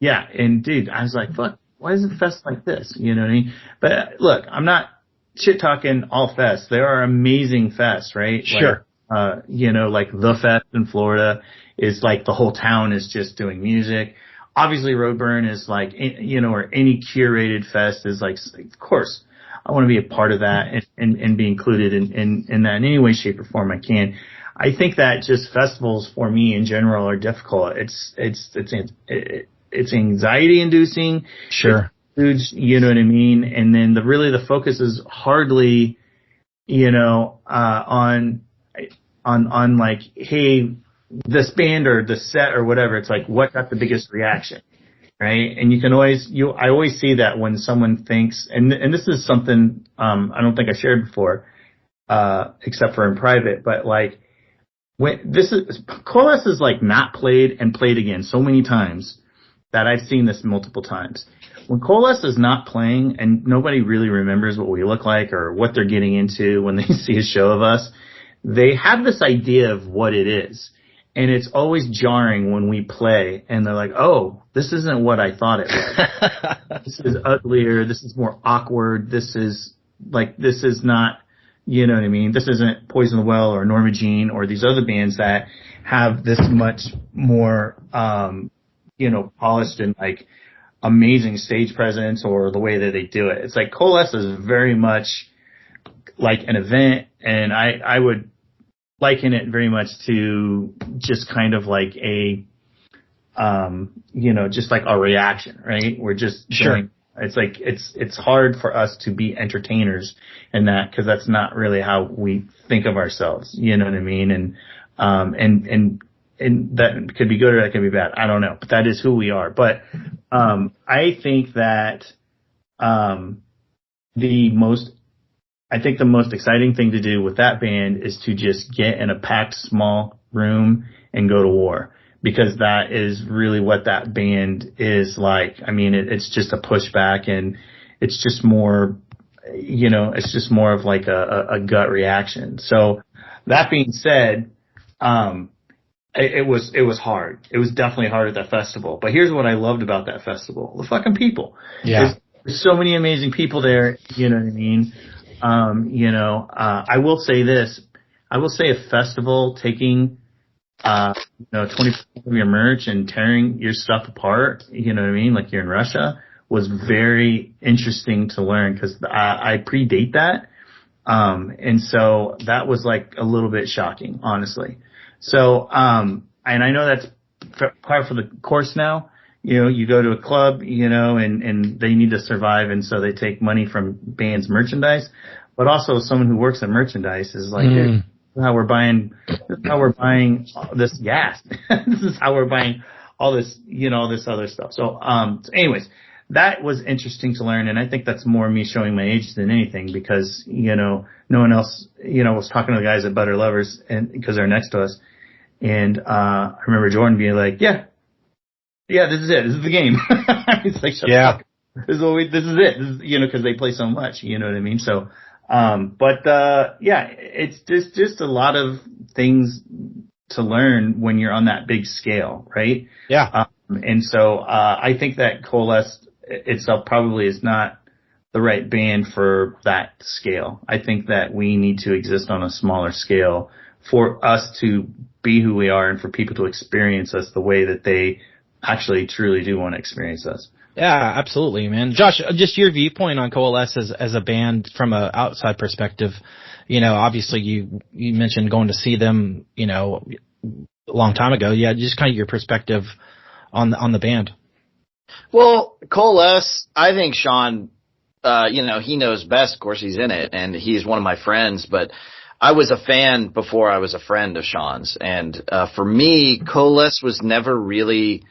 Yeah. And dude, I was like, fuck, why is it fest like this? You know what I mean? But look, I'm not shit talking all fests. There are amazing fests, right? Sure. Like the fest in Florida is like the whole town is just doing music. Obviously, Roadburn is like, or any curated fest is like, of course, I want to be a part of that and be included in that in any way, shape, or form I can. I think that just festivals for me in general are difficult. It's anxiety inducing. Sure. Huge, you know what I mean? And then the focus is hardly, on like, hey, this band or the set or whatever. It's like, what got the biggest reaction, right? And I always see that when someone thinks, and this is something, I don't think I shared before, except for in private, but like, Coalesce is like not played and played again so many times that I've seen this multiple times. When Coalesce is not playing and nobody really remembers what we look like or what they're getting into when they see a show of us, they have this idea of what it is. And it's always jarring when we play and they're like, oh, this isn't what I thought it was. This is uglier. This is more awkward. This is not, you know what I mean? This isn't Poison the Well or Norma Jean or these other bands that have this much more, polished and like amazing stage presence or the way that they do it. It's like Coalesce is very much like an event, and I would liken it very much to just kind of like just like a reaction, right? We're just doing, it's like, it's hard for us to be entertainers in that, cause that's not really how we think of ourselves. You know what I mean? And that could be good or that could be bad. I don't know, but that is who we are. But, I think that, the most exciting thing to do with that band is to just get in a packed small room and go to war, because that is really what that band is like. I mean, it's just a pushback, and it's just more, it's just more of like a gut reaction. So that being said, it was hard. It was definitely hard at that festival. But here's what I loved about that festival: the fucking people. Yeah. There's so many amazing people there. You know what I mean? I will say this. I will say a festival taking, 20% of your merch and tearing your stuff apart, you know what I mean? Like you're in Russia, was very interesting to learn, because I predate that. And so that was like a little bit shocking, honestly. So, and I know that's part for the course now. You go to a club, and they need to survive, and so they take money from bands' merchandise. But also someone who works at merchandise is like, this is how we're buying this gas. This is how we're buying all this, all this other stuff. So, anyways, that was interesting to learn, and I think that's more me showing my age than anything, because, no one else, was talking to the guys at Butter Lovers, and because they're next to us. And, I remember Jordan being like, yeah, this is it. This is the game. It's like, shut the fuck up. This is it. This is, cause they play so much, you know what I mean? So, it's just a lot of things to learn when you're on that big scale, right? Yeah. And so, I think that Coalesce itself probably is not the right band for that scale. I think that we need to exist on a smaller scale for us to be who we are and for people to experience us the way that they actually truly do want to experience us. Yeah, absolutely, man. Josh, just your viewpoint on Coalesce as a band from an outside perspective. Obviously you mentioned going to see them, a long time ago. Yeah, just kind of your perspective on the band. Well, Coalesce, I think Sean, he knows best. Of course, he's in it, and he's one of my friends. But I was a fan before I was a friend of Sean's, and for me, Coalesce was never really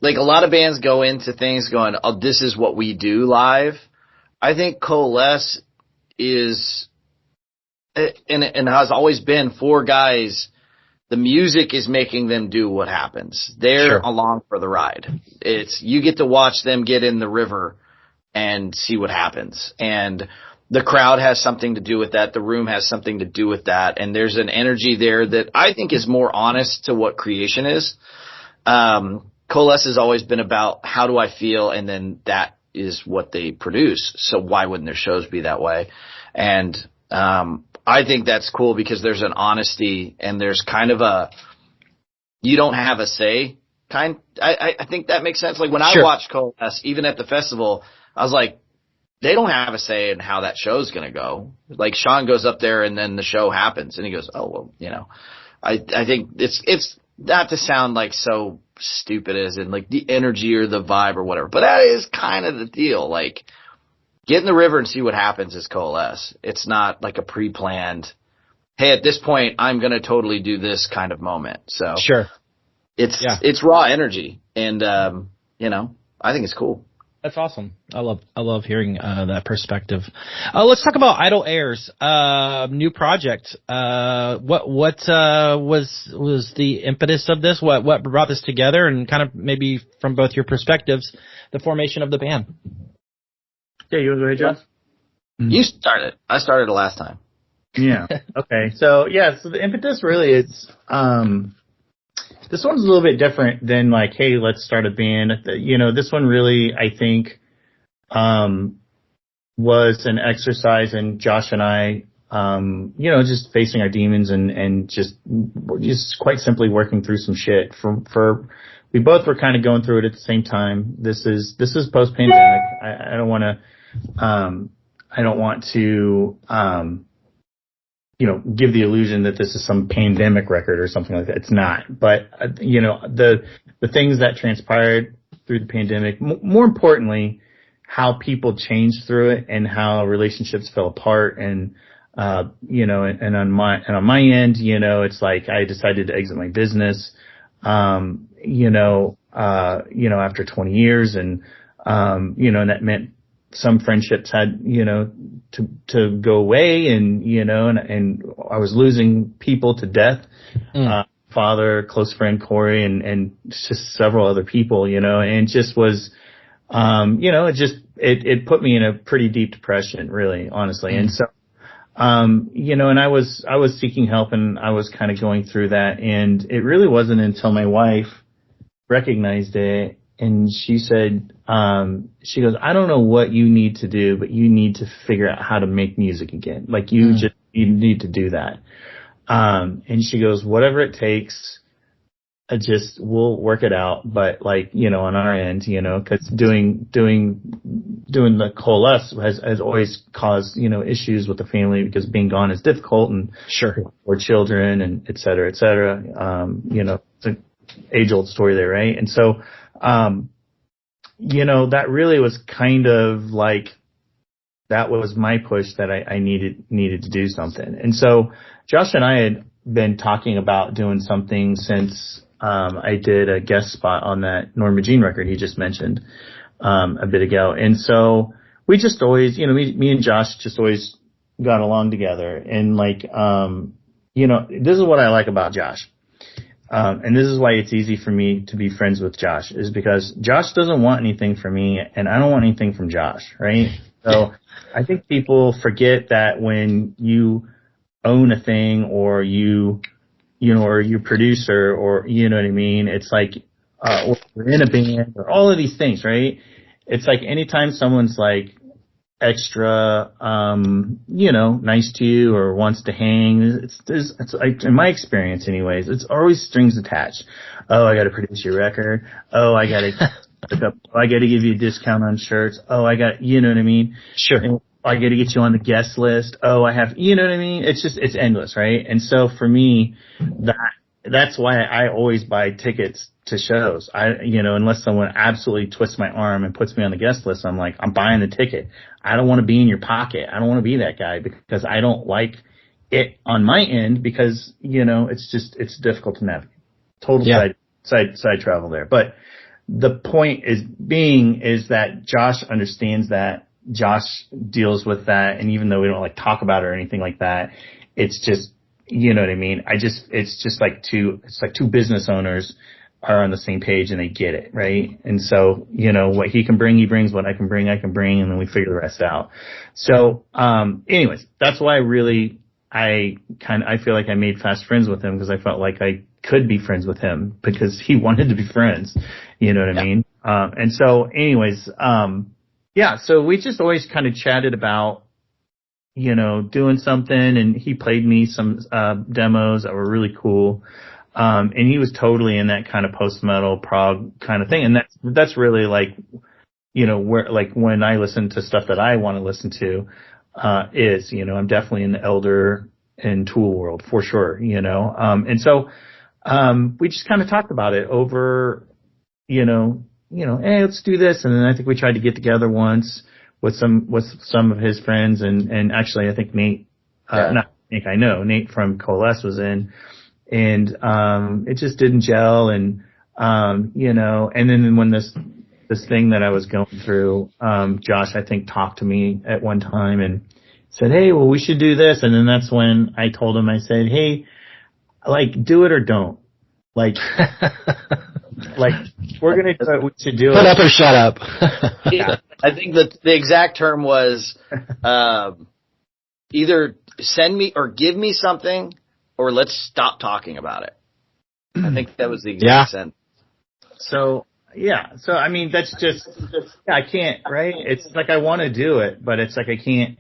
like a lot of bands go into things going, "Oh, this is what we do live." I think Coalesce is, and has always been, 4 guys. The music is making them do what happens. They're along for the ride. You get to watch them get in the river and see what happens. And the crowd has something to do with that. The room has something to do with that. And there's an energy there that I think is more honest to what creation is. Coalesce has always been about how do I feel, and then that is what they produce. So why wouldn't their shows be that way? And I think that's cool because there's an honesty and there's kind of you don't have a say I think that makes sense. Like when I watched Coalesce, even at the festival, I was like, they don't have a say in how that show's going to go. Like Sean goes up there and then the show happens and he goes, oh, well, I think it's not to sound like so stupid as in like the energy or the vibe or whatever, but that is kind of the deal. Like, get in the river and see what happens is Coalesce. It's not like a pre-planned, hey, at this point, I'm going to totally do this kind of moment. So it's raw energy. And, I think it's cool. That's awesome. I love hearing that perspective. Let's talk about Idle Heirs, new project. What was the impetus of this? What brought this together, and kind of maybe from both your perspectives, the formation of the band? Yeah, you want to go ahead, Josh? You started. I started the last time. Yeah. Okay. So the impetus really is, this one's a little bit different than like, hey, let's start a band. This one really, I think, was an exercise in Josh and I, just facing our demons and just quite simply working through some shit we both were kind of going through it at the same time. This is post-pandemic. I don't want to give the illusion that this is some pandemic record or something like that. It's not. But, the things that transpired through the pandemic, more importantly, how people changed through it and how relationships fell apart. And, and on my end, it's like I decided to exit my business, after 20 years and, and that meant some friendships had, to go away and, and I was losing people to death, father, close friend Corey and just several other people, and just was, it put me in a pretty deep depression, really, honestly. And so, and I was seeking help and I was kind of going through that, and it really wasn't until my wife recognized it and she said, she goes, I don't know what you need to do, but you need to figure out how to make music again. Like you need to do that. And she goes, whatever it takes, we'll work it out. But like, on our end, cause doing the Coalesce has always caused, issues with the family because being gone is difficult and or children and et cetera, et cetera. It's an age old story there. Right. And so, that really was kind of like, that was my push that I needed to do something. And so Josh and I had been talking about doing something since, I did a guest spot on that Norma Jean record he just mentioned, a bit ago. And so we just always, me and Josh just always got along together. And like, this is what I like about Josh. And this is why it's easy for me to be friends with Josh, is because Josh doesn't want anything from me and I don't want anything from Josh, right? So I think people forget that when you own a thing or or you're producer or, you know what I mean? It's like, or we're in a band or all of these things, right? it's like anytime someone's like extra, nice to you or wants to hang, it's like, in my experience anyways, it's always strings attached. Oh, I got to produce your record. Oh, I got to give you a discount on shirts. Oh, you know what I mean? Sure. And I got to get you on the guest list. Oh, you know what I mean? It's endless, right? And so for me, that's why I always buy tickets to shows. Unless someone absolutely twists my arm and puts me on the guest list, I'm buying the ticket. I don't want to be in your pocket. I don't want to be that guy because I don't like it on my end because, it's difficult to navigate. Total side travel there. But the point is that Josh understands that. Josh deals with that. And even though we don't like talk about it or anything like that, it's just, you know what I mean? It's just like two business owners are on the same page and they get it, right? And so, what he can bring, he brings, what I can bring, and then we figure the rest out. So, anyways, that's why I feel like I made fast friends with him because I felt like I could be friends with him because he wanted to be friends. You know what I mean? And so anyways, so we just always kind of chatted about, doing something, and he played me some demos that were really cool. And he was totally in that kind of post-metal prog kind of thing. And that's really like, where, like when I listen to stuff that I want to listen to, I'm definitely in the Elder and Tool world for sure, and so, we just kind of talked about it over, hey, let's do this. And then I think we tried to get together once with some of his friends, and actually I think Nate, Nate from Coalesce was in, and it just didn't gel, and and then when this thing that I was going through, Josh I think talked to me at one time and said, hey, well, we should do this, and then that's when I told him, I said, hey, like, do it or don't, like like, we're going to do it, we should do it. Put up or shut up. Yeah, I think that the exact term was either send me or give me something or let's stop talking about it. I think that was the exact sentence. So, I mean, that's just I can't, right? It's like I want to do it, but it's like I can't.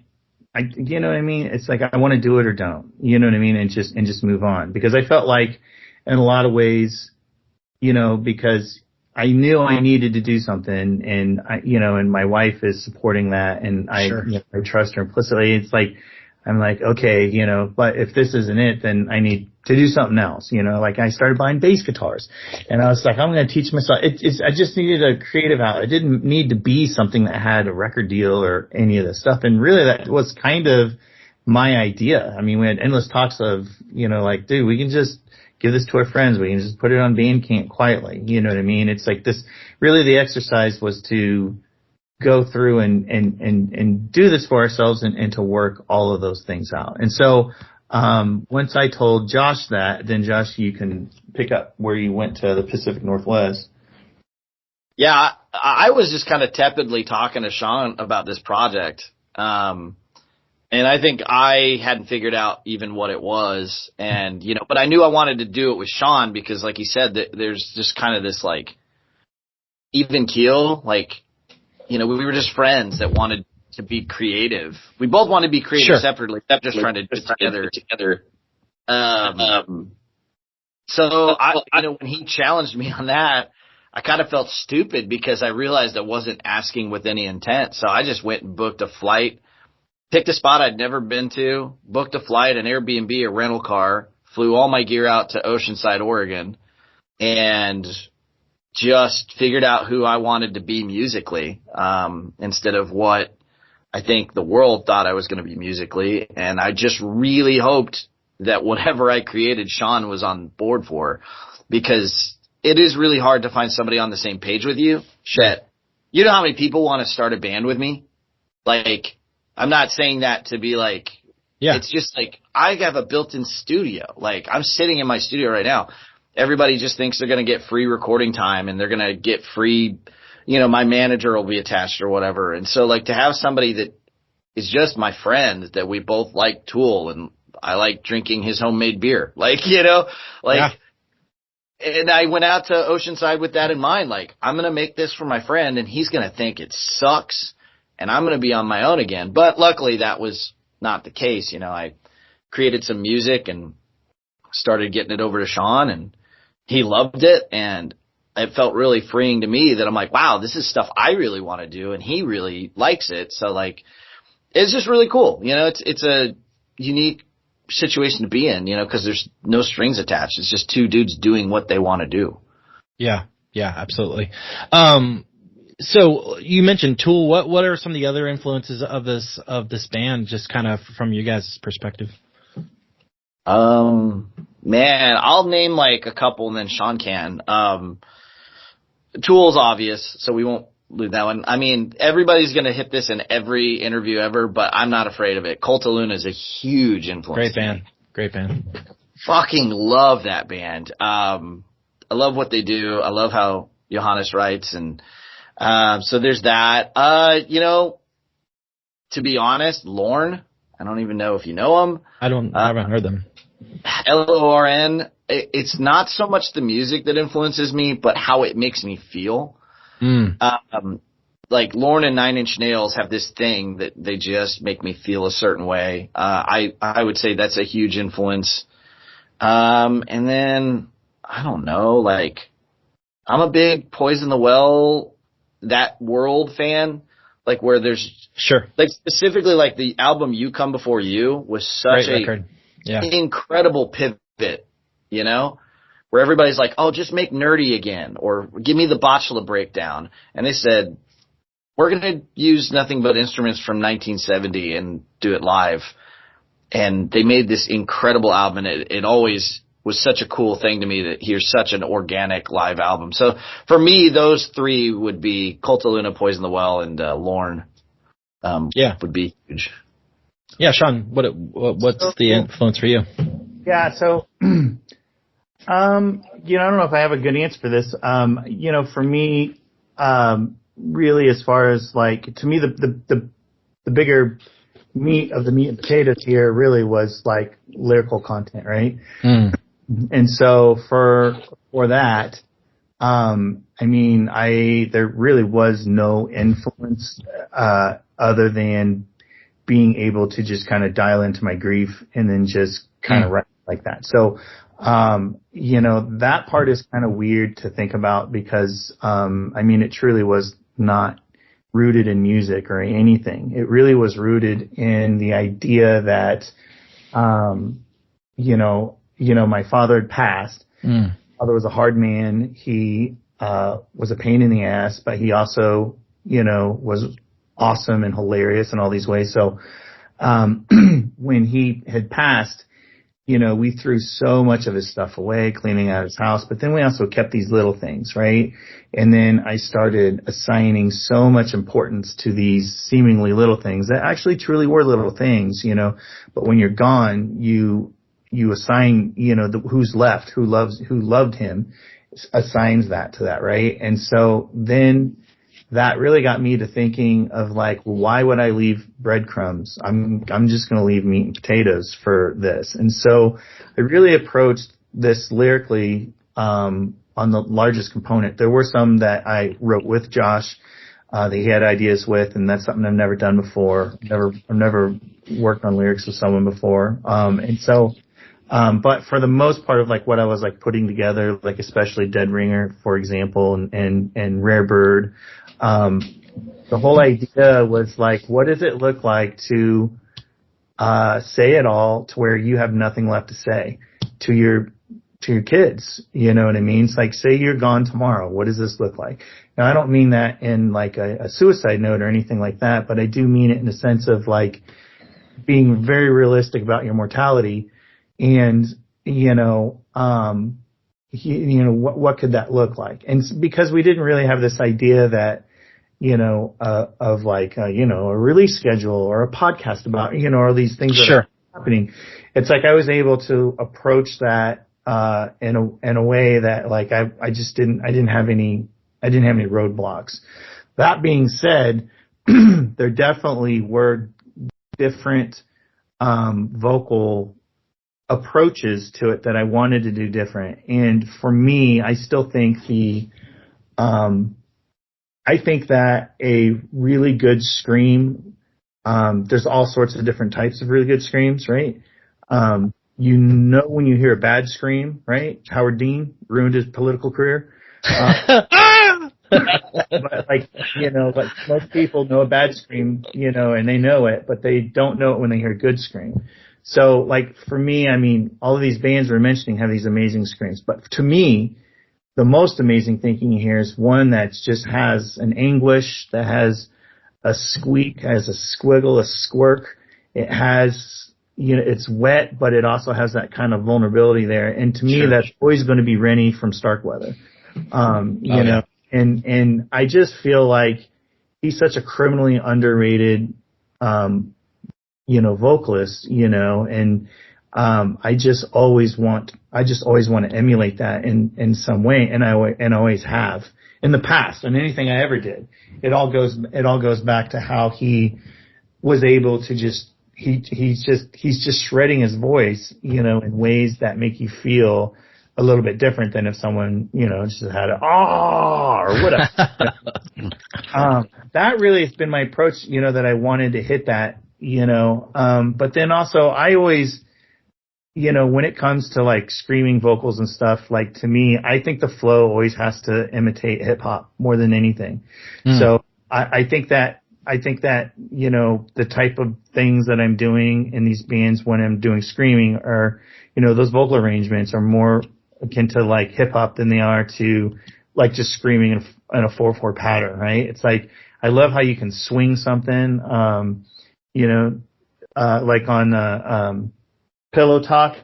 You know what I mean? It's like I want to do it or don't. You know what I mean? And just move on, because I felt like in a lot of ways, because I knew I needed to do something, and and my wife is supporting that, and I trust her implicitly. It's like, I'm like, okay, but if this isn't it, then I need to do something else. Like I started buying bass guitars, and I was like, I'm going to teach myself. I just needed a creative outlet. It didn't need to be something that had a record deal or any of this stuff. And really that was kind of my idea. I mean, we had endless talks of, like, dude, we can just give this to our friends. We can just put it on Bandcamp quietly. You know what I mean? It's like this, really the exercise was to go through and do this for ourselves and to work all of those things out. And so, once I told Josh that, then Josh, you can pick up where you went to the Pacific Northwest. Yeah, I was just kind of tepidly talking to Sean about this project. And I think I hadn't figured out even what it was. And, but I knew I wanted to do it with Sean because, like he said, there's just kind of this, like, even keel. Like, we were just friends that wanted to be creative. We both wanted to be creative separately, except just trying to do it together. So, when he challenged me on that, I kind of felt stupid because I realized I wasn't asking with any intent. So I just went and booked a flight. Picked a spot I'd never been to, booked a flight, an Airbnb, a rental car, flew all my gear out to Oceanside, Oregon, and just figured out who I wanted to be musically, instead of what I think the world thought I was going to be musically. And I just really hoped that whatever I created, Sean was on board for, because it is really hard to find somebody on the same page with you. Shit. You know how many people want to start a band with me? Like, I'm not saying that to be like, it's just like, I have a built-in studio. Like, I'm sitting in my studio right now. Everybody just thinks they're going to get free recording time and they're going to get free, my manager will be attached or whatever. And so, like, to have somebody that is just my friend, that we both like Tool and I like drinking his homemade beer. Like, And I went out to Oceanside with that in mind. Like, I'm going to make this for my friend, and he's going to think it sucks, and I'm going to be on my own again. But luckily, that was not the case. You know, I created some music and started getting it over to Sean, and he loved it, and it felt really freeing to me that I'm like, wow, this is stuff I really want to do, and he really likes it. So, like, it's just really cool. You know, it's a unique situation to be in, you know, because there's no strings attached. It's just two dudes doing what they want to do. Yeah, absolutely. So you mentioned Tool. What are some of the other influences of this band, just kind of from you guys' perspective? Man, I'll name like a couple and then Sean can. Tool's obvious, so we won't leave that one. I mean, everybody's going to hit this in every interview ever, but I'm not afraid of it. Cult of Luna is a huge influence. Great band. Fucking love that band. I love what they do. I love how Johannes writes, and so there's that. You know, to be honest, Lorne, I don't even know if you know him. I haven't heard them. LORN, it's not so much the music that influences me, but how it makes me feel. Like Lorne and Nine Inch Nails have this thing that they just make me feel a certain way. I would say that's a huge influence. And then I don't know, like I'm a big Poison the Well, that world fan, like where there's like specifically like the album You Come Before You was such a incredible pivot, you know, where everybody's like, oh, just make nerdy again, or give me the Botchla breakdown. And they said, we're going to use nothing but instruments from 1970 and do it live. And they made this incredible album. And it always was such a cool thing to me that here's such an organic live album. So for me, those three would be Cult of Luna, Poison the Well, and Lorne would be huge. Yeah, Sean, what's the influence for you? Yeah, so, you know, I don't know if I have a good answer for this. You know, for me, really, as far as like, to me, the bigger meat of the meat and potatoes here really was like lyrical content, right? And so for that, I mean, there really was no influence, other than being able to just kind of dial into my grief and then just kind of write like that. So, you know, that part is kind of weird to think about because, I mean, it truly was not rooted in music or anything. It really was rooted in the idea that, you know, my father had passed. My father was a hard man. He, was a pain in the ass, but he also, you know, was awesome and hilarious in all these ways. So, when he had passed, you know, we threw so much of his stuff away, cleaning out his house, but then we also kept these little things, right? And then I started assigning so much importance to these seemingly little things that actually truly were little things, you know, but when you're gone, you assign, you know, who's left, who loved him, assigns that to that, right? And so then that really got me to thinking of like, well, why would I leave breadcrumbs? I'm just going to leave meat and potatoes for this. And so I really approached this lyrically, on the largest component. There were some that I wrote with Josh, that he had ideas with, and that's something I've never done before. I've never worked on lyrics with someone before. And so, but for the most part of like what I was like putting together, like especially Dead Ringer, for example, and Rare Bird, the whole idea was like, what does it look like to say it all to where you have nothing left to say to your kids? You know what I mean? It's like, say you're gone tomorrow. What does this look like? Now, I don't mean that in like a suicide note or anything like that, but I do mean it in the sense of like being very realistic about your mortality. And, you know, what could that look like? And because we didn't really have this idea that, you know, of like, you know, a release schedule or a podcast about, you know, all these things that are happening. It's like I was able to approach that, in a way that like I didn't have any roadblocks. That being said, there definitely were different, vocal approaches to it that I wanted to do different. And for me, I still think I think that a really good scream, there's all sorts of different types of really good screams, right? You know when you hear a bad scream, right? Howard Dean ruined his political career. But like, but most people know a bad scream, and they know it, but they don't know it when they hear a good scream. So like for me, I mean, all of these bands we're mentioning have these amazing screams, but to me, the most amazing thing you hear is one that just has an anguish, that has a squeak, has a squiggle, a squirk. It has, it's wet, but it also has that kind of vulnerability there. And to me, that's always going to be Rennie from Starkweather. And I just feel like he's such a criminally underrated, vocalist, and I just always want to emulate that in some way, and I always have in the past, and anything I ever did. It all goes back to how he was able to he's just shredding his voice, in ways that make you feel a little bit different than if someone, just had or whatever. That really has been my approach, that I wanted to hit that, but then also I always, when it comes to like screaming vocals and stuff, like to me, I think the flow always has to imitate hip hop more than anything. So I think that, the type of things that I'm doing in these bands when I'm doing screaming are, those vocal arrangements are more akin to like hip hop than they are to like just screaming in a 4/4 pattern, right? It's like, I love how you can swing something, like on, Pillow Talk,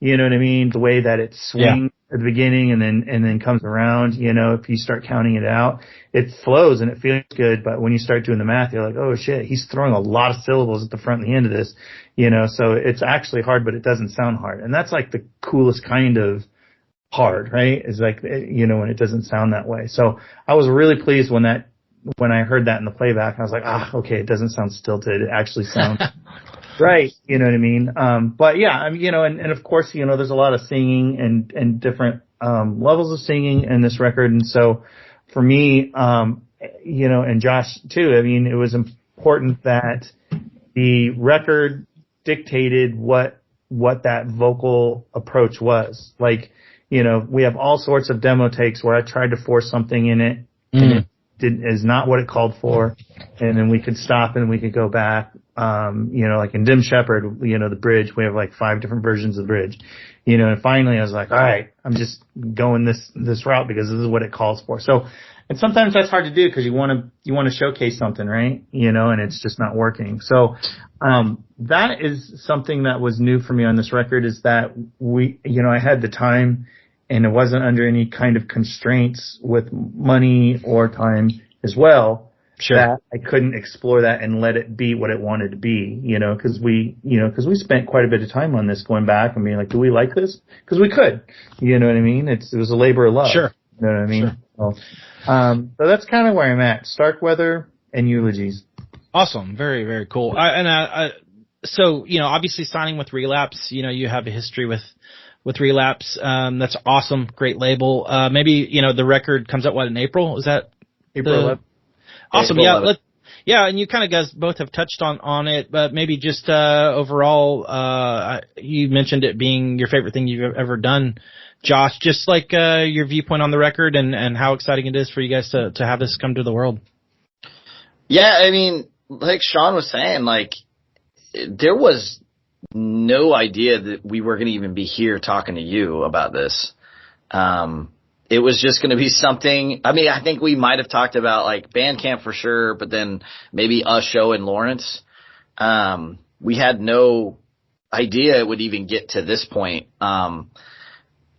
you know what I mean? The way that it swings at the beginning and then comes around, if you start counting it out, it flows and it feels good. But when you start doing the math, you're like, oh shit, he's throwing a lot of syllables at the front and the end of this, so it's actually hard, but it doesn't sound hard. And that's like the coolest kind of hard, right? Is like, when it doesn't sound that way. So I was really pleased when I heard that in the playback. I was like, okay, it doesn't sound stilted. It actually sounds right. You know what I mean? But yeah, and of course, there's a lot of singing and different, levels of singing in this record. And so for me, and Josh too, it was important that the record dictated what that vocal approach was. Like, we have all sorts of demo takes where I tried to force something in it and it is not what it called for. And then we could stop and we could go back. Like in Dim Shepherd, the bridge, we have like 5 different versions of the bridge, and finally I was like, all right, I'm just going this route because this is what it calls for. So, and sometimes that's hard to do because you want to showcase something, right? And it's just not working. So, that is something that was new for me on this record, is that I had the time and it wasn't under any kind of constraints with money or time as well. Sure. That I couldn't explore that and let it be what it wanted to be, because we spent quite a bit of time on this, going back and being like, do we like this? Because we could, you know what I mean? It was a labor of love. Sure. You know what I mean? Sure. So that's kind of where I'm at. Starkweather and Eulogies. Awesome. Very, very cool. So, obviously signing with Relapse, you have a history with Relapse. That's awesome. Great label. Maybe, the record comes out, in April? Is that April 11th? Awesome. Yeah. And you kind of guys both have touched on it, but maybe just, overall, you mentioned it being your favorite thing you've ever done, Josh, just like, your viewpoint on the record and how exciting it is for you guys to have this come to the world. Yeah. Like Sean was saying, like, there was no idea that we were going to even be here talking to you about this. It was just going to be something. I think we might have talked about like Bandcamp for sure, but then maybe a show in Lawrence. We had no idea it would even get to this point.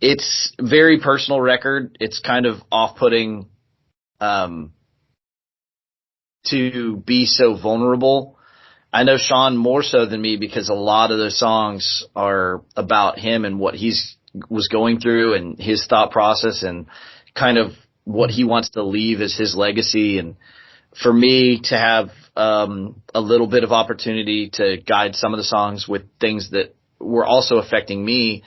It's a very personal record. It's kind of off-putting, to be so vulnerable. I know Sean more so than me because a lot of those songs are about him and what was going through and his thought process and kind of what he wants to leave as his legacy. And for me to have a little bit of opportunity to guide some of the songs with things that were also affecting me.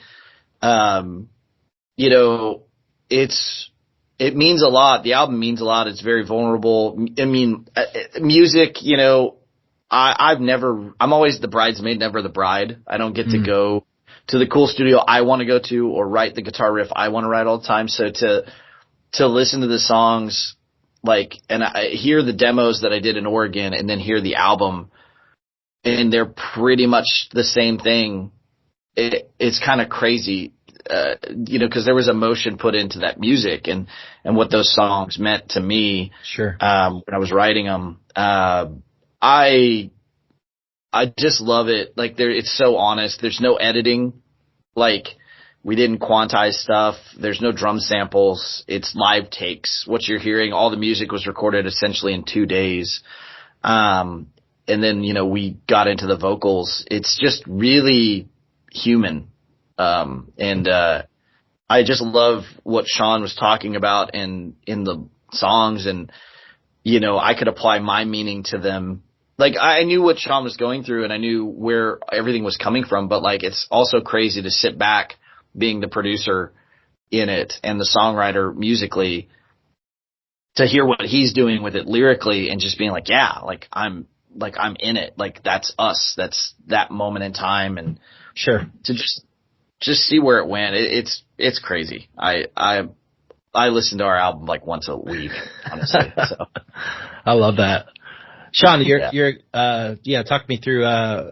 You know, it means a lot. The album means a lot. It's very vulnerable. I mean, music, you know, I'm always the bridesmaid, never the bride. I don't get to go to the cool studio I want to go to or write the guitar riff I want to write all the time. So to listen to the songs, like, and I hear the demos that I did in Oregon and then hear the album, and they're pretty much the same thing. It's kind of crazy, you know, because there was emotion put into that music and what those songs meant to me. Sure. When I was writing them, I just love it. Like, it's so honest. There's no editing. Like, we didn't quantize stuff. There's no drum samples. It's live takes. What you're hearing, all the music was recorded essentially in 2 days. And then, you know, we got into the vocals. It's just really human. I just love what Sean was talking about in the songs, and, you know, I could apply my meaning to them. Like, I knew what Sean was going through and I knew where everything was coming from, but like, it's also crazy to sit back being the producer in it and the songwriter musically to hear what he's doing with it lyrically and just being like, yeah, I'm in it. Like, that's us. That's that moment in time. And sure, to just see where it went. It's crazy. I listen to our album like once a week, honestly. So I love that. Sean, talk me through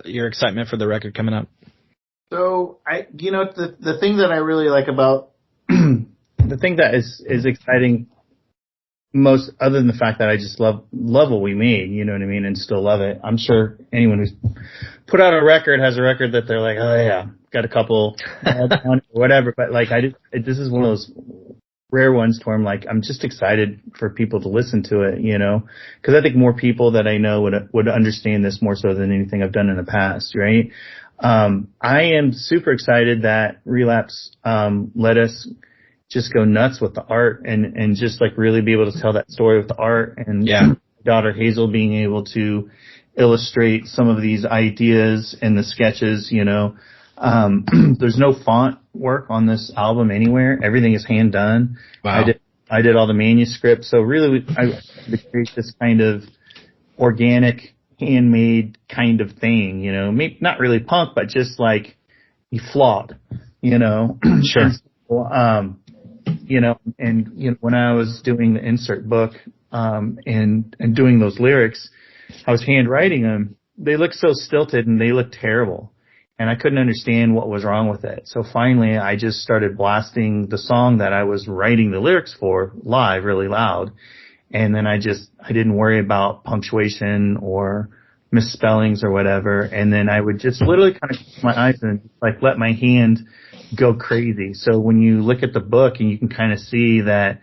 your excitement for the record coming up. So the thing that I really like about the thing that is exciting most, other than the fact that I just love what we made, you know what I mean, and still love it. I'm sure anyone who's put out a record has a record that they're like, oh yeah, got a couple or whatever. But like, this is one of those rare ones where I'm like, I'm just excited for people to listen to it, you know, because I think more people that I know would understand this more so than anything I've done in the past, right? I am super excited that Relapse let us just go nuts with the art and just like really be able to tell that story with the art, and my daughter Hazel being able to illustrate some of these ideas in the sketches, you know. There's no font work on this album anywhere. Everything is hand done. Wow. I did all the manuscripts. So really I create this kind of organic, handmade kind of thing, you know, maybe not really punk, but just like flawed, you know. Sure. You know, and you know, when I was doing the insert book, and doing those lyrics, I was handwriting them. They looked so stilted and they looked terrible. And I couldn't understand what was wrong with it. So finally I just started blasting the song that I was writing the lyrics for live really loud. And then I didn't worry about punctuation or misspellings or whatever. And then I would just literally kind of close my eyes and like let my hand go crazy. So when you look at the book and you can kind of see that,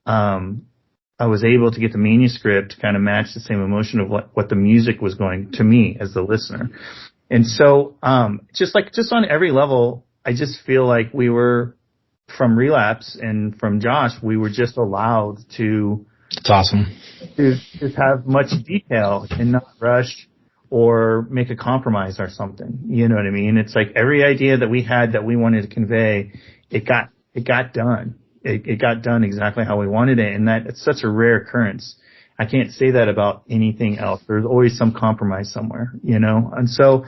I was able to get the manuscript to kind of match the same emotion of what the music was going to me as the listener. And so, just on every level, I just feel like we were, from Relapse and from Josh, we were just allowed to. It's awesome. To just have much detail and not rush or make a compromise or something. You know what I mean? It's like every idea that we had that we wanted to convey, it got done. It got done exactly how we wanted it. And it's such a rare occurrence. I can't say that about anything else. There's always some compromise somewhere, you know? And so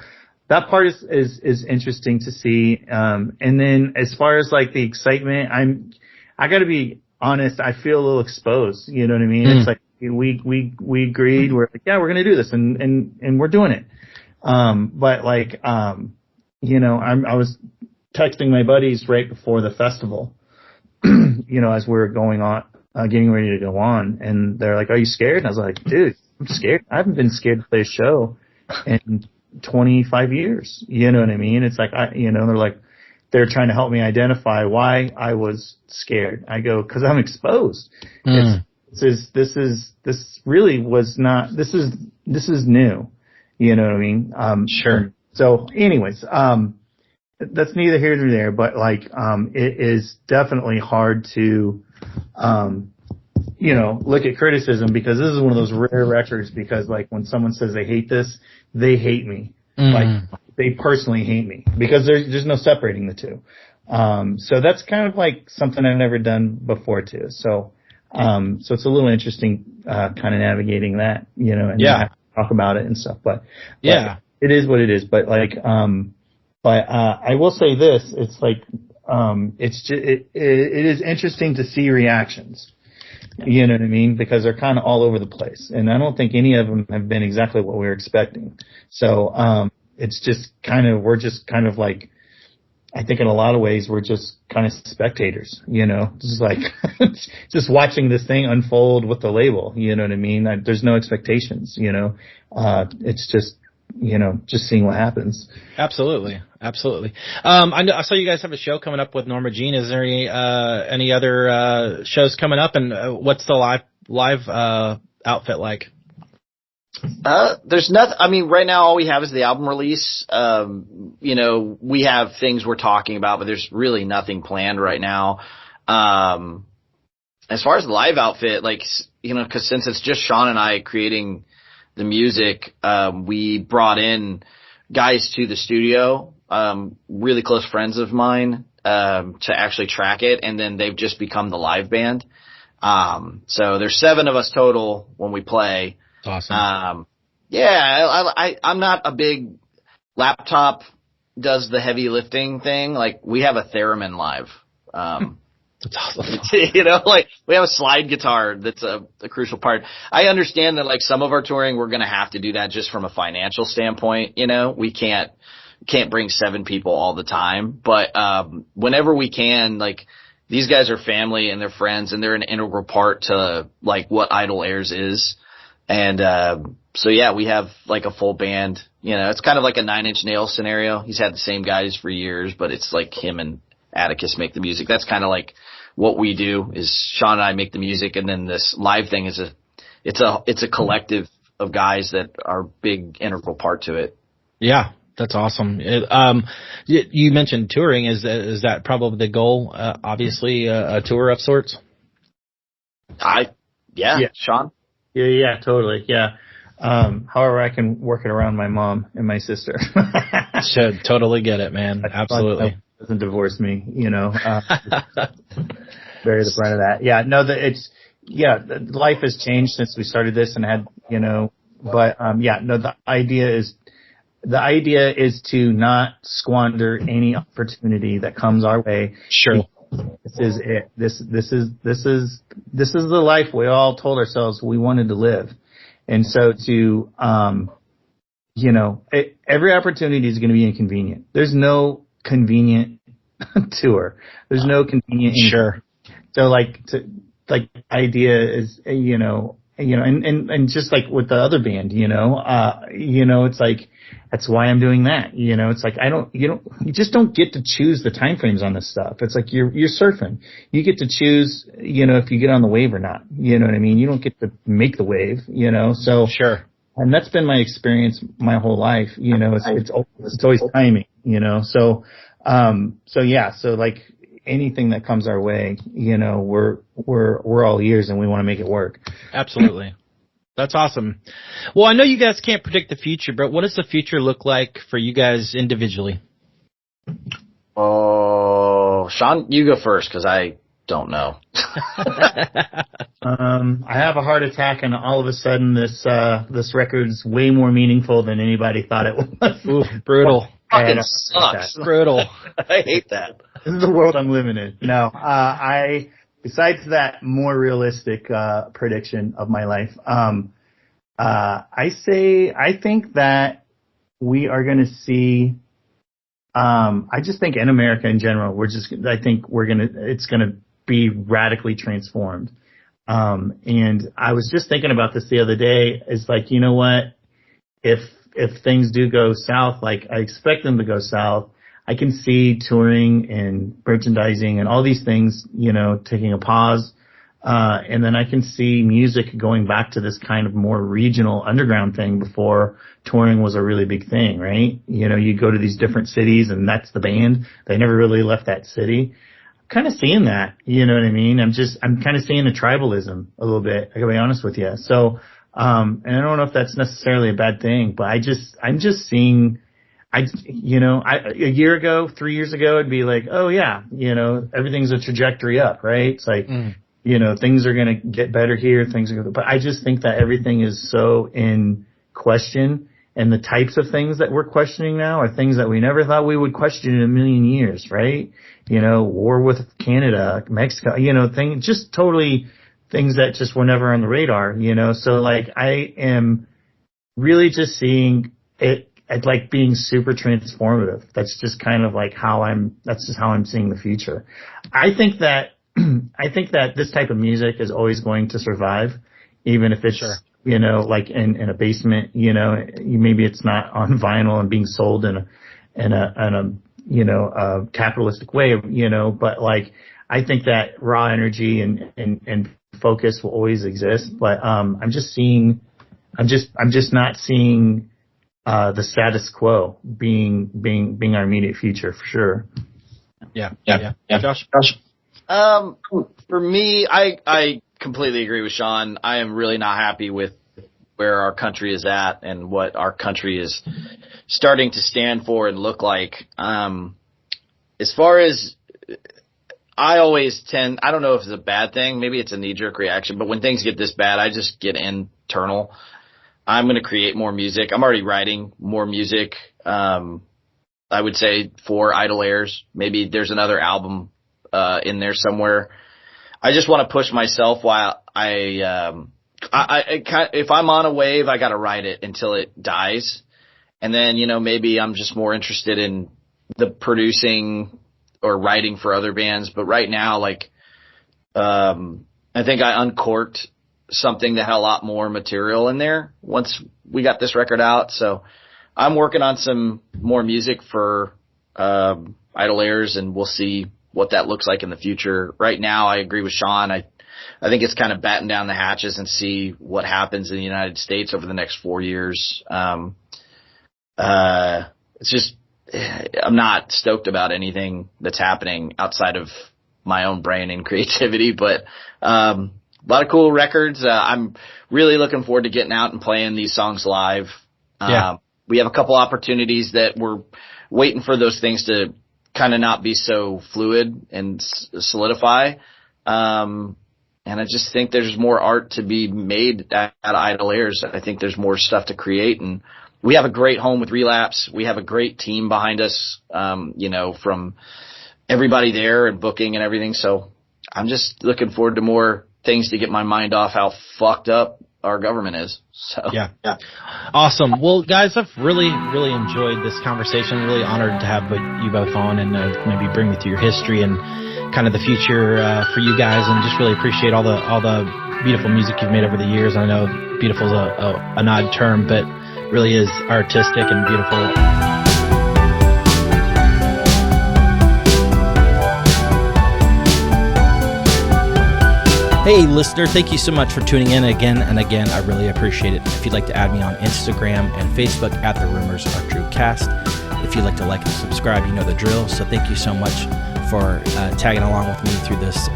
that part is interesting to see. And then as far as like the excitement, I gotta be honest, I feel a little exposed, you know what I mean? It's like we agreed, we're like, yeah, we're gonna do this and we're doing it. But like, you know, I was texting my buddies right before the festival, you know, as we were going on, getting ready to go on, and they're like, are you scared? And I was like, dude, I'm scared. I haven't been scared to play a show in 25 years. You know what I mean? It's like, they're trying to help me identify why I was scared. I go, cause I'm exposed. This really was not, this is new. You know what I mean? Sure. So anyways, that's neither here nor there, but like, it is definitely hard to, you know, look at criticism, because this is one of those rare records, because like when someone says they hate this, they hate me. Like they personally hate me because there's no separating the two. So that's kind of like something I've never done before too. So it's a little interesting, kind of navigating that, you know, and have to talk about it and stuff, but it is what it is. But like, I will say this, it's like, it is interesting to see reactions. You know what I mean? Because they're kind of all over the place. And I don't think any of them have been exactly what we were expecting. So, it's just we're just kind of like, I think in a lot of ways we're just kind of spectators, you know, just like, just watching this thing unfold with the label. You know what I mean? There's no expectations, you know, it's just, you know, just seeing what happens. Absolutely. I saw you guys have a show coming up with Norma Jean. Is there any other shows coming up, and what's the live outfit like? There's nothing. I mean, right now all we have is the album release. You know, we have things we're talking about, but there's really nothing planned right now. As far as the live outfit, like, you know, because since it's just Sean and I creating the music, we brought in guys to the studio, really close friends of mine, to actually track it, and then they've just become the live band. So there's 7 of us total when we play. Awesome. I'm not a big laptop does the heavy lifting thing. Like, we have a theremin live. That's awesome. You know, like, we have a slide guitar that's a crucial part. I understand that, like, some of our touring, we're going to have to do that just from a financial standpoint. You know, we can't bring 7 people all the time, but, whenever we can, like, these guys are family and they're friends and they're an integral part to, like, what Idle Heirs is. And, so yeah, we have like a full band, you know, it's kind of like a 9 Inch Nails scenario. He's had the same guys for years, but it's like him and Atticus make the music. That's kind of like what we do, is Sean and I make the music, and then this live thing is it's a collective of guys that are big integral part to it. Yeah, that's awesome. You mentioned touring. Is that probably the goal? Obviously, a tour of sorts. Yeah. Sean. Yeah, totally. Yeah. However, I can work it around my mom and my sister. Should totally get it, man. Absolutely. Doesn't divorce me, you know. Very the brunt of that. Yeah, no, life has changed since we started this and had, you know, but, the idea is to not squander any opportunity that comes our way. Sure. This is it. This is the life we all told ourselves we wanted to live. And so to, you know, every opportunity is going to be inconvenient. There's no convenient tour. There's no convenient. Sure. So idea is, and just like with the other band, it's like, that's why I'm doing that. You know, it's like, you just don't get to choose the time frames on this stuff. It's like you're surfing. You get to choose, you know, if you get on the wave or not. You know what I mean? You don't get to make the wave, you know, so. Sure. And that's been my experience my whole life. You know, it's always timing, you know, so like anything that comes our way, you know, we're all ears and we want to make it work. Absolutely. That's awesome. Well, I know you guys can't predict the future, but what does the future look like for you guys individually? Oh, Sean, you go first, because I don't know. I have a heart attack, and all of a sudden this record's way more meaningful than anybody thought it was. Ooh, brutal. Fucking sucks. Brutal. I hate that. This is the world I'm living in. No, besides that more realistic prediction of my life, I think that we are going to see. I just think in America in general, it's going to be radically transformed. And I was just thinking about this the other day. Is like, you know what? If things do go south, like I expect them to go south, I can see touring and merchandising and all these things, you know, taking a pause. And then I can see music going back to this kind of more regional underground thing before touring was a really big thing, right? You know, you go to these different cities and that's the band. They never really left that city. I'm kind of seeing that, you know what I mean? I'm kind of seeing the tribalism a little bit, I gotta be honest with you. So, and I don't know if that's necessarily a bad thing, but I'm just seeing, a year ago, 3 years ago, it'd be like, oh yeah, everything's a trajectory up, right? It's like, things are going to get better here, but I just think that everything is so in question, and the types of things that we're questioning now are things that we never thought we would question in a million years, right? War with Canada, Mexico, just totally things that just were never on the radar, so like I am really just seeing it like being super transformative. That's just kind of like that's just how I'm seeing the future. I think that this type of music is always going to survive, even if it's, like in a basement, maybe it's not on vinyl and being sold in a capitalistic way, but like, I think that raw energy and focus will always exist. But, I'm just not seeing the status quo being our immediate future for sure. Yeah. Josh? For me, I completely agree with Sean. I am really not happy with where our country is at and what our country is starting to stand for and look like. As far as I always I don't know if it's a bad thing, maybe it's a knee-jerk reaction, but when things get this bad, I just get internal. I'm going to create more music. I'm already writing more music. I would say for Idle Heirs. Maybe there's another album in there somewhere. I just want to push myself while if I'm on a wave, I got to ride it until it dies. And then, maybe I'm just more interested in the producing or writing for other bands. But right now, like, I think I uncorked something that had a lot more material in there once we got this record out. So I'm working on some more music for Idle Heirs, and we'll see what that looks like in the future. Right now, I agree with Sean. I think it's kind of batten down the hatches and see what happens in the United States over the next 4 years. It's just, I'm not stoked about anything that's happening outside of my own brain and creativity, but a lot of cool records. I'm really looking forward to getting out and playing these songs live. We have a couple opportunities that we're waiting for those things to kind of not be so fluid and solidify. And I just think there's more art to be made at Idle Heirs. I think there's more stuff to create, and we have a great home with Relapse. We have a great team behind us, from everybody there and booking and everything. So I'm just looking forward to more things to get my mind off how fucked up our government is. So yeah. Awesome. Well, guys, I've really, really enjoyed this conversation. Really honored to have you both on and maybe bring me through your history and kind of the future for you guys, and just really appreciate all the beautiful music you've made over the years. I know beautiful is an odd term, but really is artistic and beautiful. Hey, listener, thank you so much for tuning in again and again. I really appreciate it. If you'd like to add me on Instagram and Facebook at The Rumors Are True Cast. If you'd like to like and subscribe, you know the drill. So thank you so much for tagging along with me through this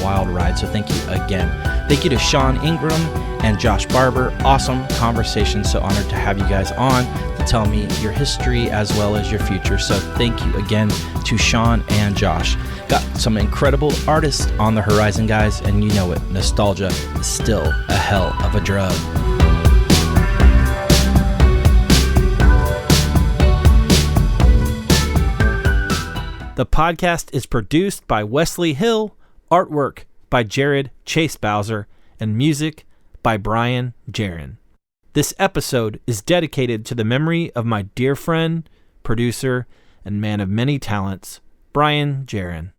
wild ride. So thank you again. Thank you to Sean Ingram and Josh Barber. Awesome conversation. So honored to have you guys on to tell me your history as well as your future. So thank you again to Sean and Josh. Got some incredible artists on the horizon, guys, and you know it. Nostalgia is still a hell of a drug. The podcast is produced by Wesley Hill, artwork by Jared Chase Bowser, and music by Brian Jaron. This episode is dedicated to the memory of my dear friend, producer, and man of many talents, Brian Jaron.